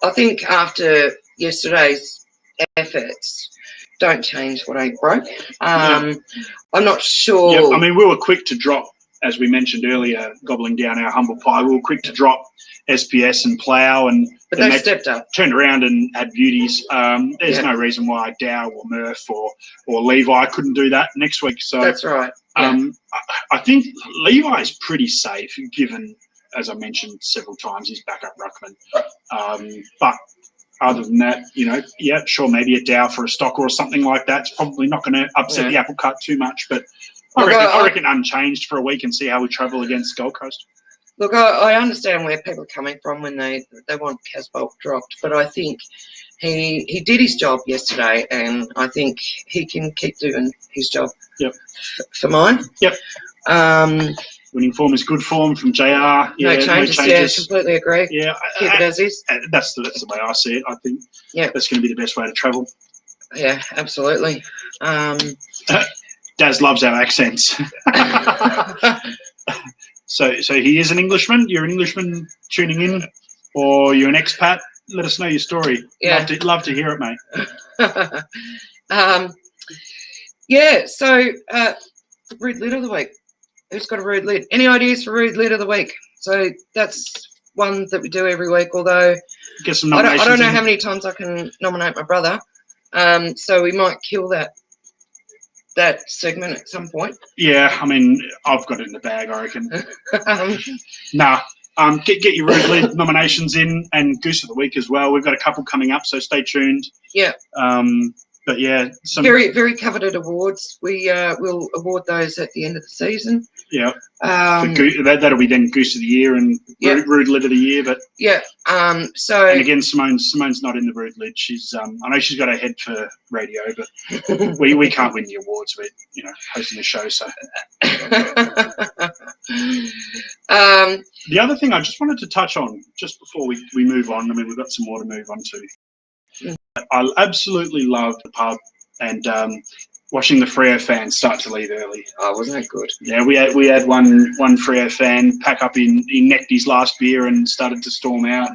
S1: I think after yesterday's efforts, don't change what ain't broke. I'm not sure.
S2: Yeah, I mean, we were quick to drop, as we mentioned earlier, gobbling down our humble pie. We were quick to drop SPS and Plough,
S1: but they stepped up,
S2: turned around and had beauties. There's no reason why Dow or Murph or Levi couldn't do that next week. So
S1: that's right.
S2: I think Levi is pretty safe, given, as I mentioned several times, he's backup ruckman. But other than that, sure, maybe a Dow for a Stocker or something like that. It's probably not going to upset the apple cart too much, but I reckon unchanged for a week and see how we travel against Gold Coast.
S1: Look, I understand where people are coming from when they want Casbolt dropped, but I think he did his job yesterday, and I think he can keep doing his job.
S2: Yep.
S1: For mine.
S2: Yep. Winning form is good form from JR.
S1: No changes. Yeah, completely agree.
S2: Yeah.
S1: Keep it as is.
S2: That's the way I see it. I think that's going to be the best way to travel.
S1: Yeah, absolutely.
S2: Daz loves our accents. So he is an Englishman. You're an Englishman tuning in, or you're an expat. Let us know your story.
S1: Yeah,
S2: love to hear it, mate.
S1: So rude lid of the week. Who's got a rude lid? Any ideas for rude lid of the week? So that's one that we do every week. Although
S2: get some nominations.
S1: I don't know how many times I can nominate my brother. So we might kill that segment at some point.
S2: Yeah, I mean, I've got it in the bag, I reckon. Get your rude lid nominations in, and Goose of the Week as well. We've got a couple coming up, so stay tuned.
S1: Yeah.
S2: But yeah, some
S1: very, very coveted awards. We will award those at the end of the season.
S2: Yeah. That'll be then Goose of the Year and Rude Lid of the Year. But and again, Simone's not in the Rude Lid. She's I know she's got her head for radio, but we can't win the awards. We're hosting a show. So the other thing I just wanted to touch on just before we move on. I mean, we've got some more to move on to. I absolutely loved the pub and watching the Freo fans start to leave early.
S1: Oh, wasn't that good?
S2: Yeah, we had one Freo fan pack up he necked his last beer and started to storm out,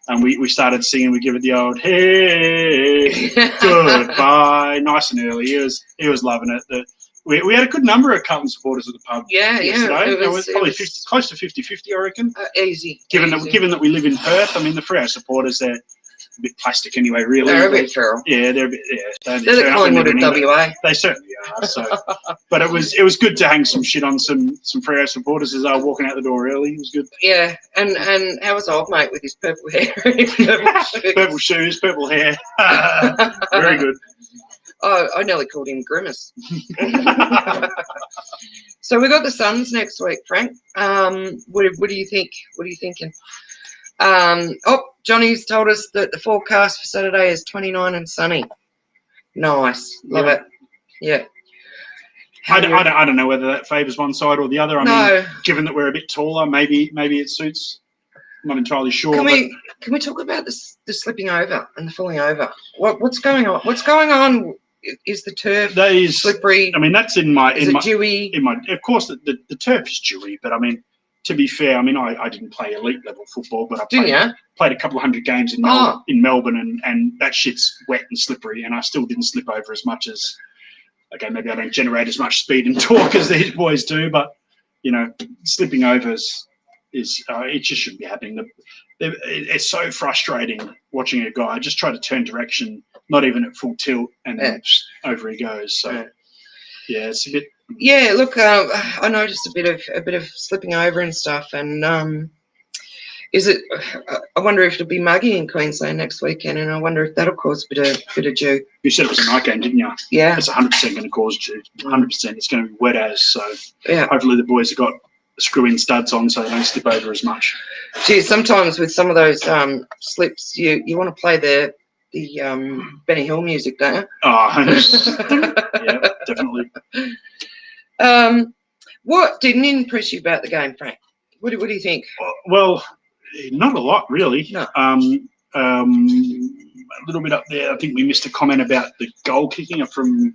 S2: and we started singing. We give it the old hey goodbye, nice and early. He was loving it. We had a good number of Carlton supporters at the pub. Yesterday. It was probably close to 50-50, I reckon.
S1: Easy.
S2: Given that we live in Perth, I mean the Freo supporters they're a bit plastic anyway, really.
S1: They're a bit feral.
S2: Yeah, they're a bit. Yeah,
S1: they're the Collingwood of WA.
S2: They certainly are. So, but it was good to hang some shit on some Freo supporters as they were walking out the door early. It was good.
S1: Yeah, and how was old mate with his purple hair?
S2: Purple shoes, purple hair. Very good.
S1: Oh, I nearly called him Grimace. So we got the Suns next week, Frank. What do you think? What are you thinking? Johnny's told us that the forecast for Saturday is 29 and sunny. Nice. Love it. Yeah.
S2: I don't know whether that favours one side or the other. I mean, given that we're a bit taller, maybe it suits. I'm not entirely sure.
S1: Can we talk about the slipping over and the falling over? What's going on? What's going on? Is the turf slippery?
S2: I mean, that's in my
S1: dewy?
S2: Of course, the turf is dewy, but I mean, to be fair, I mean, I didn't play elite level football, but I played a couple of hundred games in Melbourne, and that shit's wet and slippery, and I still didn't slip over as much as. Okay, maybe I don't generate as much speed and torque as these boys do, but slipping over is it just shouldn't be happening. It's so frustrating watching a guy just try to turn direction, not even at full tilt, and then over he goes. So, yeah, it's a bit.
S1: Yeah, look, I noticed a bit of slipping over and stuff, and is it? I wonder if it'll be muggy in Queensland next weekend, and I wonder if that'll cause a bit of dew.
S2: You said it was a night game, didn't you?
S1: Yeah,
S2: It's 100% going to cause dew. 100%. It's going to be wet as. So
S1: yeah.
S2: hopefully the boys have got screw-in studs on so they don't slip over as much.
S1: Gee, sometimes with some of those slips, you want to play the Benny Hill music, don't you?
S2: Oh, yeah, definitely.
S1: What didn't impress you about the game, Frank? What do you think?
S2: Well, not a lot really.
S1: No.
S2: A little bit up there. I think we missed a comment about the goal kicking from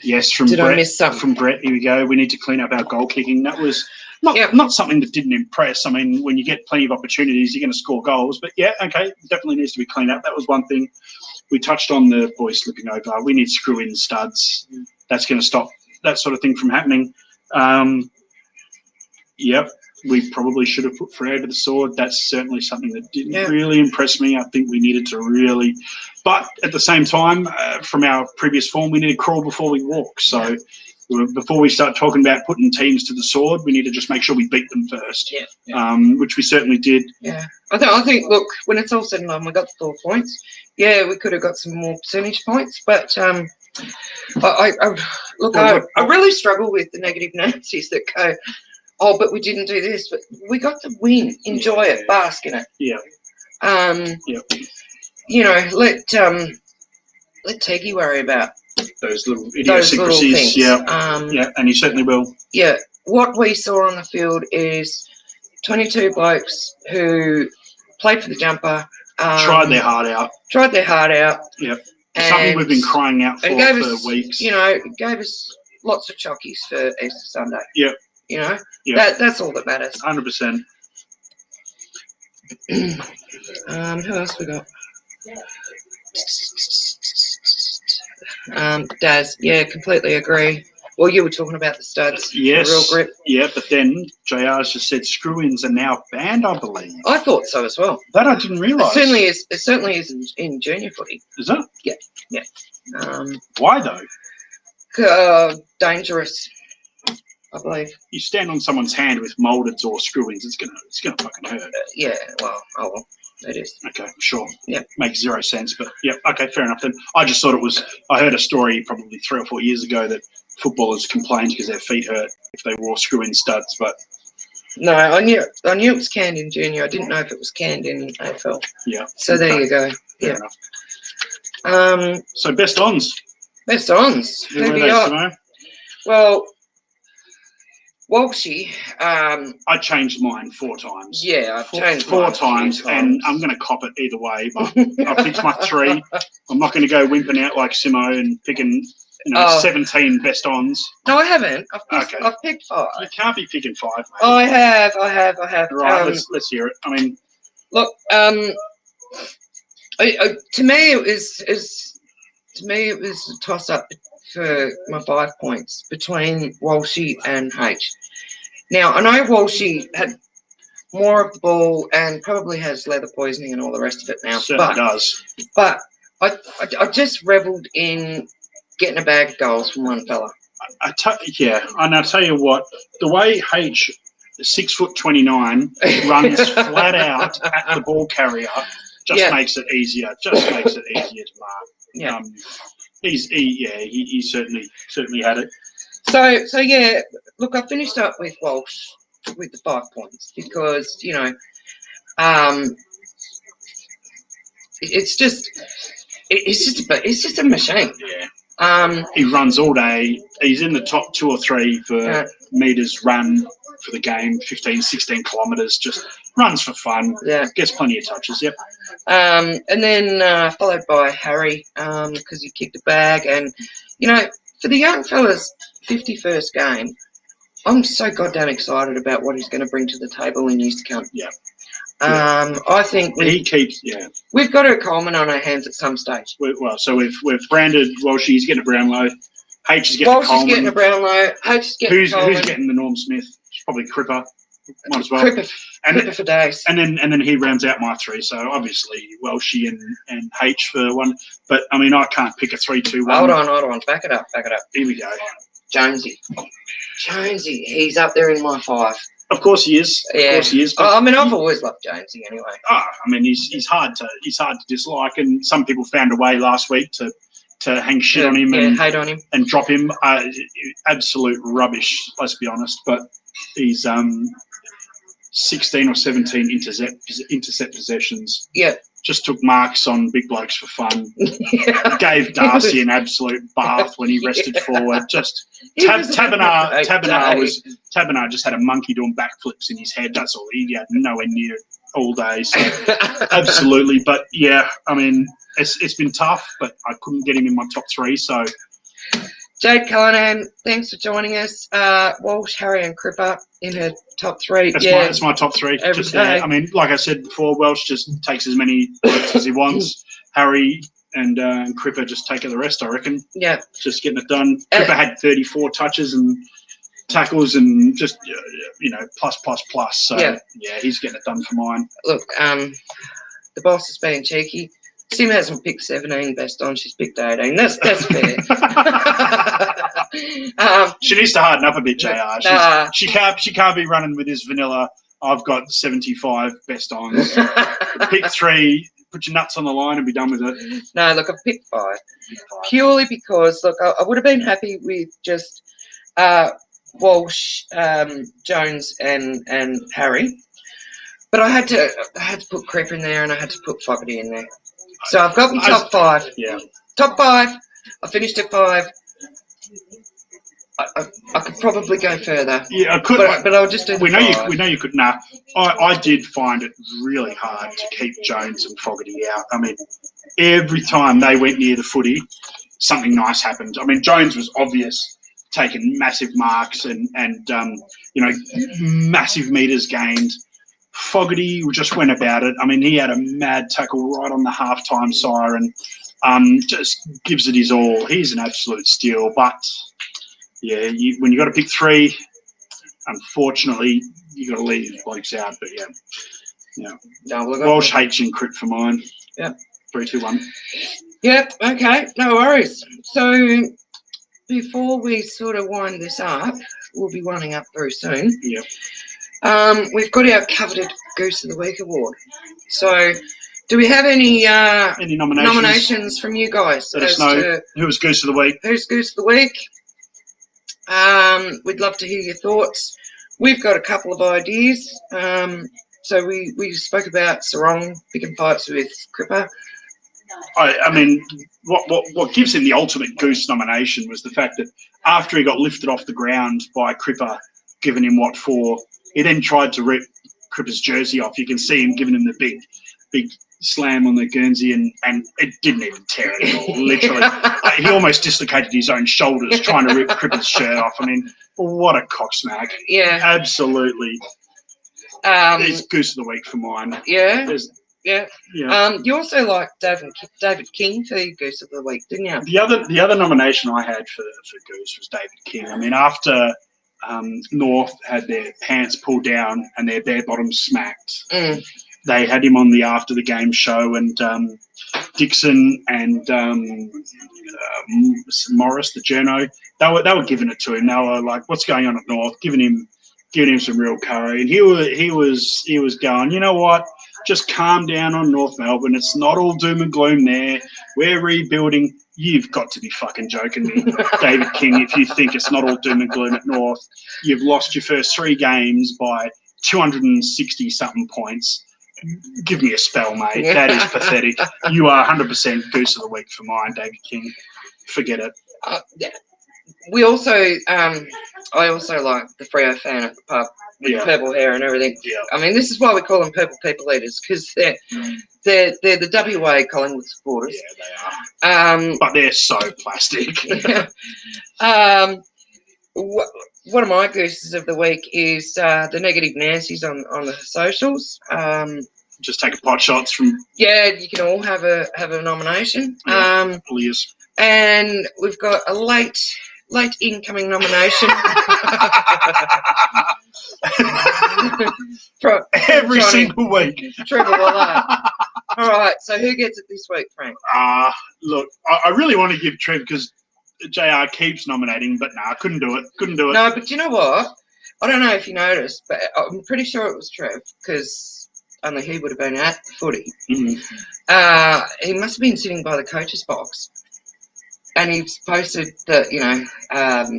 S1: Did
S2: Brett.
S1: I miss something?
S2: From Brett. Here we go. We need to clean up our goal kicking. That was not something that didn't impress. I mean, when you get plenty of opportunities, you're going to score goals. But yeah, okay, definitely needs to be cleaned up. That was one thing. We touched on the boys slipping over. We need screw-in studs. That's going to stop that sort of thing from happening. Yep, we probably should have put Freo to the sword. That's certainly something that didn't really impress me. I think we needed to really, but at the same time, from our previous form, we need to crawl before we walk. So before we start talking about putting teams to the sword, we need to just make sure we beat them first. Which we certainly did.
S1: Yeah, I think. Look, when it's all said and done, we got the 4 points. Yeah, we could have got some more percentage points, but I really struggle with the negative Nancy's that go, oh, but we didn't do this, but we got to win, enjoy it, bask in it.
S2: Yeah.
S1: You know, let Teggy worry about
S2: those little idiosyncrasies.
S1: Things.
S2: And he certainly will.
S1: Yeah, what we saw on the field is 22 blokes who played for the jumper.
S2: Tried their heart out.
S1: Yep.
S2: Something we've been crying out for weeks.
S1: You know, gave us lots of chockies for Easter Sunday.
S2: Yep.
S1: You know, that's all that matters.
S2: 100%.
S1: Who else we got? Daz, yeah, completely agree. Well, you were talking about the studs.
S2: Yes.
S1: The real grip.
S2: Yeah, but then JR's just said screw-ins are now banned, I believe.
S1: I thought so as well.
S2: That I didn't realise.
S1: It certainly is in junior footy.
S2: Is it?
S1: Yeah.
S2: Why though?
S1: Dangerous, I believe.
S2: You stand on someone's hand with mouldeds or screw-ins, it's gonna fucking hurt.
S1: Yeah, well, it is.
S2: Okay, sure.
S1: Yeah.
S2: Makes zero sense, but yeah, okay, fair enough then. I just thought I heard a story probably 3 or 4 years ago that footballers complained because their feet hurt if they wore screw-in studs, but...
S1: No, I knew it was canned in junior. I didn't know if it was canned in AFL.
S2: Yeah.
S1: So there you go.
S2: Fair enough. So best ons.
S1: Best ons.
S2: Who were they, Simo?
S1: Well, Walshy.
S2: I changed mine 4 times.
S1: Yeah, I've changed
S2: four times, and I'm going to cop it either way. But I picked my 3. I'm not going to go wimping out like Simo and picking 17 best ons.
S1: No, I haven't. I've picked 5.
S2: You can't be picking 5. Mate.
S1: I have.
S2: Right, let's hear it. I mean,
S1: look. To me, it was a toss-up for my 5 points between Walshy and H. Now, I know Walshy had more of the ball and probably has leather poisoning and all the rest of it now.
S2: Certainly does.
S1: But I just revelled in getting a bag of goals from one fella.
S2: And I'll tell you what, the way H, 6'29", runs flat out at the ball carrier just makes it easier. To mark.
S1: Yeah.
S2: He certainly had it.
S1: So yeah, look, I finished up with Walsh with the 5 points because it's just a machine.
S2: Yeah. He runs all day. He's in the top 2 or 3 for meters run for the game, 15, 16 kilometres, just runs for fun.
S1: Yeah.
S2: Gets plenty of touches, yep.
S1: And then followed by Harry because he kicked a bag. And, for the young fellas, 51st game, I'm so goddamn excited about what he's going to bring to the table in years to come.
S2: Yeah.
S1: I think we've got a Coleman on our hands at some stage.
S2: So we've branded Walsh. He's getting a Brownlow. H is getting
S1: Walsh
S2: a Coleman.
S1: Is getting a Brownlow. H is getting Coleman.
S2: Who's getting the Norm Smith? It's probably Cripper. Might as well.
S1: Cripper for days.
S2: And then he rounds out my 3. So obviously Walshy and H for 1. But I mean I can't pick a 3-2-1.
S1: Hold on. Back it up.
S2: Here we go.
S1: Jonesy. He's up there in my 5.
S2: Of course he is.
S1: Yeah.
S2: Of course he is.
S1: I mean, I've always loved Jonesy anyway.
S2: I mean, he's hard to dislike, and some people found a way last week to hang shit on him and
S1: hate on him
S2: and drop him. Absolute rubbish. Let's be honest. But he's 16 or 17 intercept possessions.
S1: Yeah.
S2: Just took marks on big blokes for fun.
S1: Yeah.
S2: Gave Darcy an absolute bath when he rested forward. Just Tabernar just had a monkey doing backflips in his head. That's all. He had nowhere near all day. So absolutely. But yeah, I mean, it's been tough, but I couldn't get him in my top 3. So
S1: Jade Callanan, thanks for joining us. Walsh, Harry, and Cripper in her top 3.
S2: That's my top 3.
S1: Every
S2: Just
S1: day.
S2: I mean, like I said before, Welsh just takes as many votes as he wants. Harry and Cripper just take the rest, I reckon.
S1: Yeah.
S2: Just getting it done. Cripper had 34 touches and tackles and just, plus. So, yeah, he's getting it done for mine.
S1: Look, the boss is being cheeky. Sim hasn't picked 17 best on. She's picked 18. That's fair.
S2: She needs to harden up a bit, JR. She can't be running with this vanilla. I've got 75 best ons. Pick 3, put your nuts on the line, and be done with it.
S1: No, look, I've picked 5 purely because look, I would have been happy with just Walsh, Jones, and Harry, but I had to put Creeper in there, and I had to put Fogarty in there. So I've got my top 5.
S2: Yeah.
S1: Top 5. I finished at 5. I could probably go further.
S2: Yeah, I could.
S1: But I'll just do the 5.
S2: We know you could. Nah, I did find it really hard to keep Jones and Fogarty out. I mean, every time they went near the footy, something nice happened. I mean, Jones was obvious, taking massive marks and massive meters gained. Fogarty just went about it. I mean, he had a mad tackle right on the halftime siren. Just gives it his all. He's an absolute steal. But yeah, when you got to pick 3, unfortunately, you got to leave blokes out. But yeah. Walsh, H, and Crit for mine.
S1: Yep.
S2: 3, 2, 1.
S1: Yep. Okay. No worries. So before we sort of wind this up, we'll be winding up very soon.
S2: Yep.
S1: We've got our coveted Goose of the Week award. So, do we have any nominations from you guys?
S2: Let us know who was Goose of the Week.
S1: Who's Goose of the Week? We'd love to hear your thoughts. We've got a couple of ideas. So we spoke about Sarong picking fights with Cripper.
S2: I mean, what gives him the ultimate Goose nomination was the fact that after he got lifted off the ground by Cripper, giving him what for, he then tried to rip Cripper's jersey off. You can see him giving him the big slam on the Guernsey, and it didn't even tear it at all. Literally, he almost dislocated his own shoulders trying to rip Cripper's shirt off. I mean, what a cocksmack!
S1: Yeah,
S2: absolutely. It's Goose of the Week for mine.
S1: Yeah.
S2: Yeah.
S1: You also liked David King for Goose of the Week, didn't you?
S2: The other nomination I had for Goose was David King. I mean, after North had their pants pulled down and their bare bottoms smacked, they had him on the after the game show, and Dixon and Morris, the journo, they were giving it to him. They were like, "What's going on at North?" Giving him some real curry, and he was going, "You know what? Just calm down on North Melbourne. It's not all doom and gloom there. We're rebuilding." You've got to be fucking joking me, David King, if you think it's not all doom and gloom at North. You've lost your first 3 games by 260-something points. Give me a spell, mate. That is pathetic. You are 100% Goose of the Week for mine, David King. Forget it.
S1: We also, I also like the Freo fan at the pub with purple hair and everything.
S2: Yeah.
S1: I mean, this is why we call them purple people eaters, because they're the WA Collingwood supporters.
S2: Yeah, they are. But they're so plastic.
S1: One of my gooses of the week is the negative Nancy's on the socials.
S2: Just take a pot shots from.
S1: Yeah, you can all have a nomination.
S2: Please.
S1: And we've got a late incoming nomination.
S2: Every single week.
S1: Trevor Wallard. All right, so who gets it this week, Frank?
S2: Look, I really want to give Trev, because JR keeps nominating, but I couldn't do it. Couldn't do it.
S1: No, but you know what? I don't know if you noticed, but I'm pretty sure it was Trev because only he would have been at the footy.
S2: Mm-hmm.
S1: He must have been sitting by the coach's box. And he's posted that,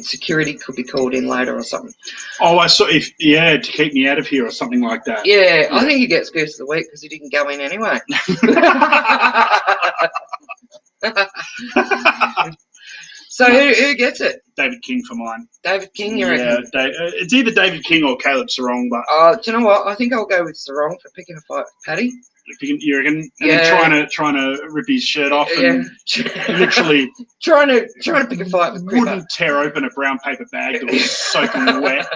S1: security could be called in later or something.
S2: Oh, I saw to keep me out of here or something like that.
S1: Yeah, I think he gets Goose of the Week because he didn't go in anyway. So who gets it?
S2: David King for mine.
S1: David King, you reckon?
S2: Yeah, it's either David King or Caleb Sarong, but
S1: do you know what? I think I'll go with Sarong for picking a fight with Paddy.
S2: you reckon? And
S1: Yeah.
S2: then trying to rip his shirt off and literally
S1: trying to pick a fight with Cripper.
S2: wouldn't tear open a brown paper bag that was soaking wet.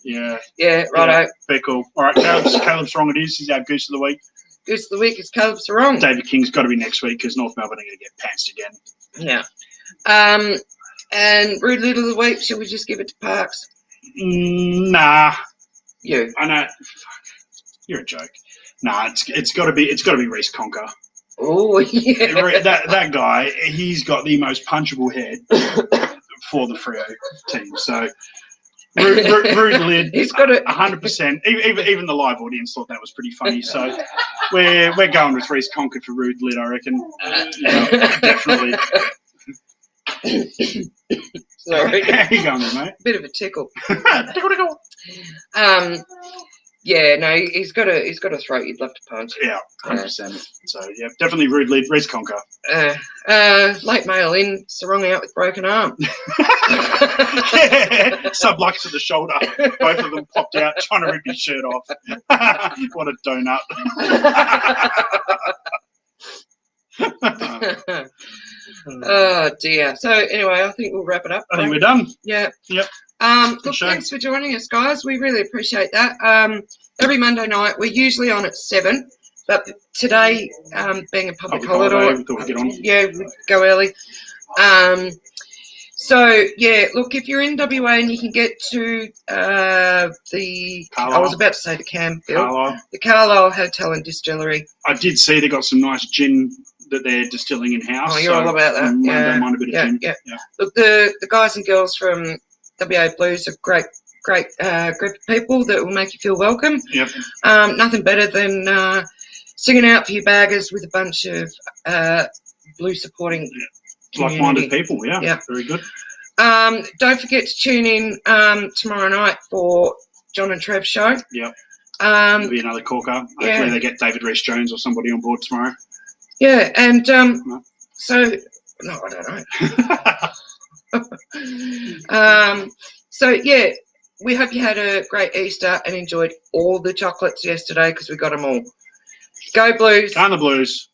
S2: Yeah.
S1: Yeah, righto.
S2: Yeah, very cool. All right, Caleb Sarong it is. He's our Goose of the Week.
S1: Goose of the Week is Caleb Sarong.
S2: David King's got to be next week because North Melbourne are going to get pantsed again.
S1: Yeah. And Rude Little of the Week, shall we just give it to Parks?
S2: Nah.
S1: You.
S2: I know. You're a joke. Nah, it's got to be Reece Conker.
S1: Oh yeah.
S2: That guy, he's got the most punchable head for the Freo team. So rude lid.
S1: He's got it
S2: 100%. Even the live audience thought that was pretty funny. So we're going with Reece Conker for rude lid, I reckon. Definitely.
S1: Sorry.
S2: How you going there, mate?
S1: Bit of a tickle.
S2: Tickle.
S1: Yeah, no, he's got a throat you'd love to punch.
S2: Yeah, 100%. So yeah, definitely rude lid. Reece Conker.
S1: Late mail in, Sarong out with broken arm.
S2: Sublux to the shoulder. Both of them popped out trying to rip his shirt off. What a donut.
S1: Oh dear. So anyway, I think we'll wrap it up.
S2: I think we're done.
S1: Yeah.
S2: Yep.
S1: Look, thanks for joining us, guys. We really appreciate that. Every Monday night, we're usually on at 7, but today, being a public holiday,
S2: we thought we'd get on.
S1: Yeah, we go early. So yeah, look, if you're in WA and you can get to the
S2: Carlisle.
S1: I was about to say the Campbell,
S2: Carlisle.
S1: the Carlisle Hotel and Distillery.
S2: I did see they got some nice gin that they're distilling in house.
S1: Oh, you're all about that.
S2: Don't mind a bit of gin.
S1: Yeah. Look, the guys and girls from WA Blues are great group of people that will make you feel welcome.
S2: Yep.
S1: Nothing better than singing out for your baggers with a bunch of blue supporting
S2: like-minded people. Yeah. Very good.
S1: Don't forget to tune in tomorrow night for John and Trev's show.
S2: Yep.
S1: There'll
S2: be another corker. Hopefully they get David Rees-Jones or somebody on board tomorrow.
S1: Yeah, and so no, I don't know. So yeah, we hope you had a great Easter and enjoyed all the chocolates yesterday because we got them all. Go Blues!
S2: Go on the Blues!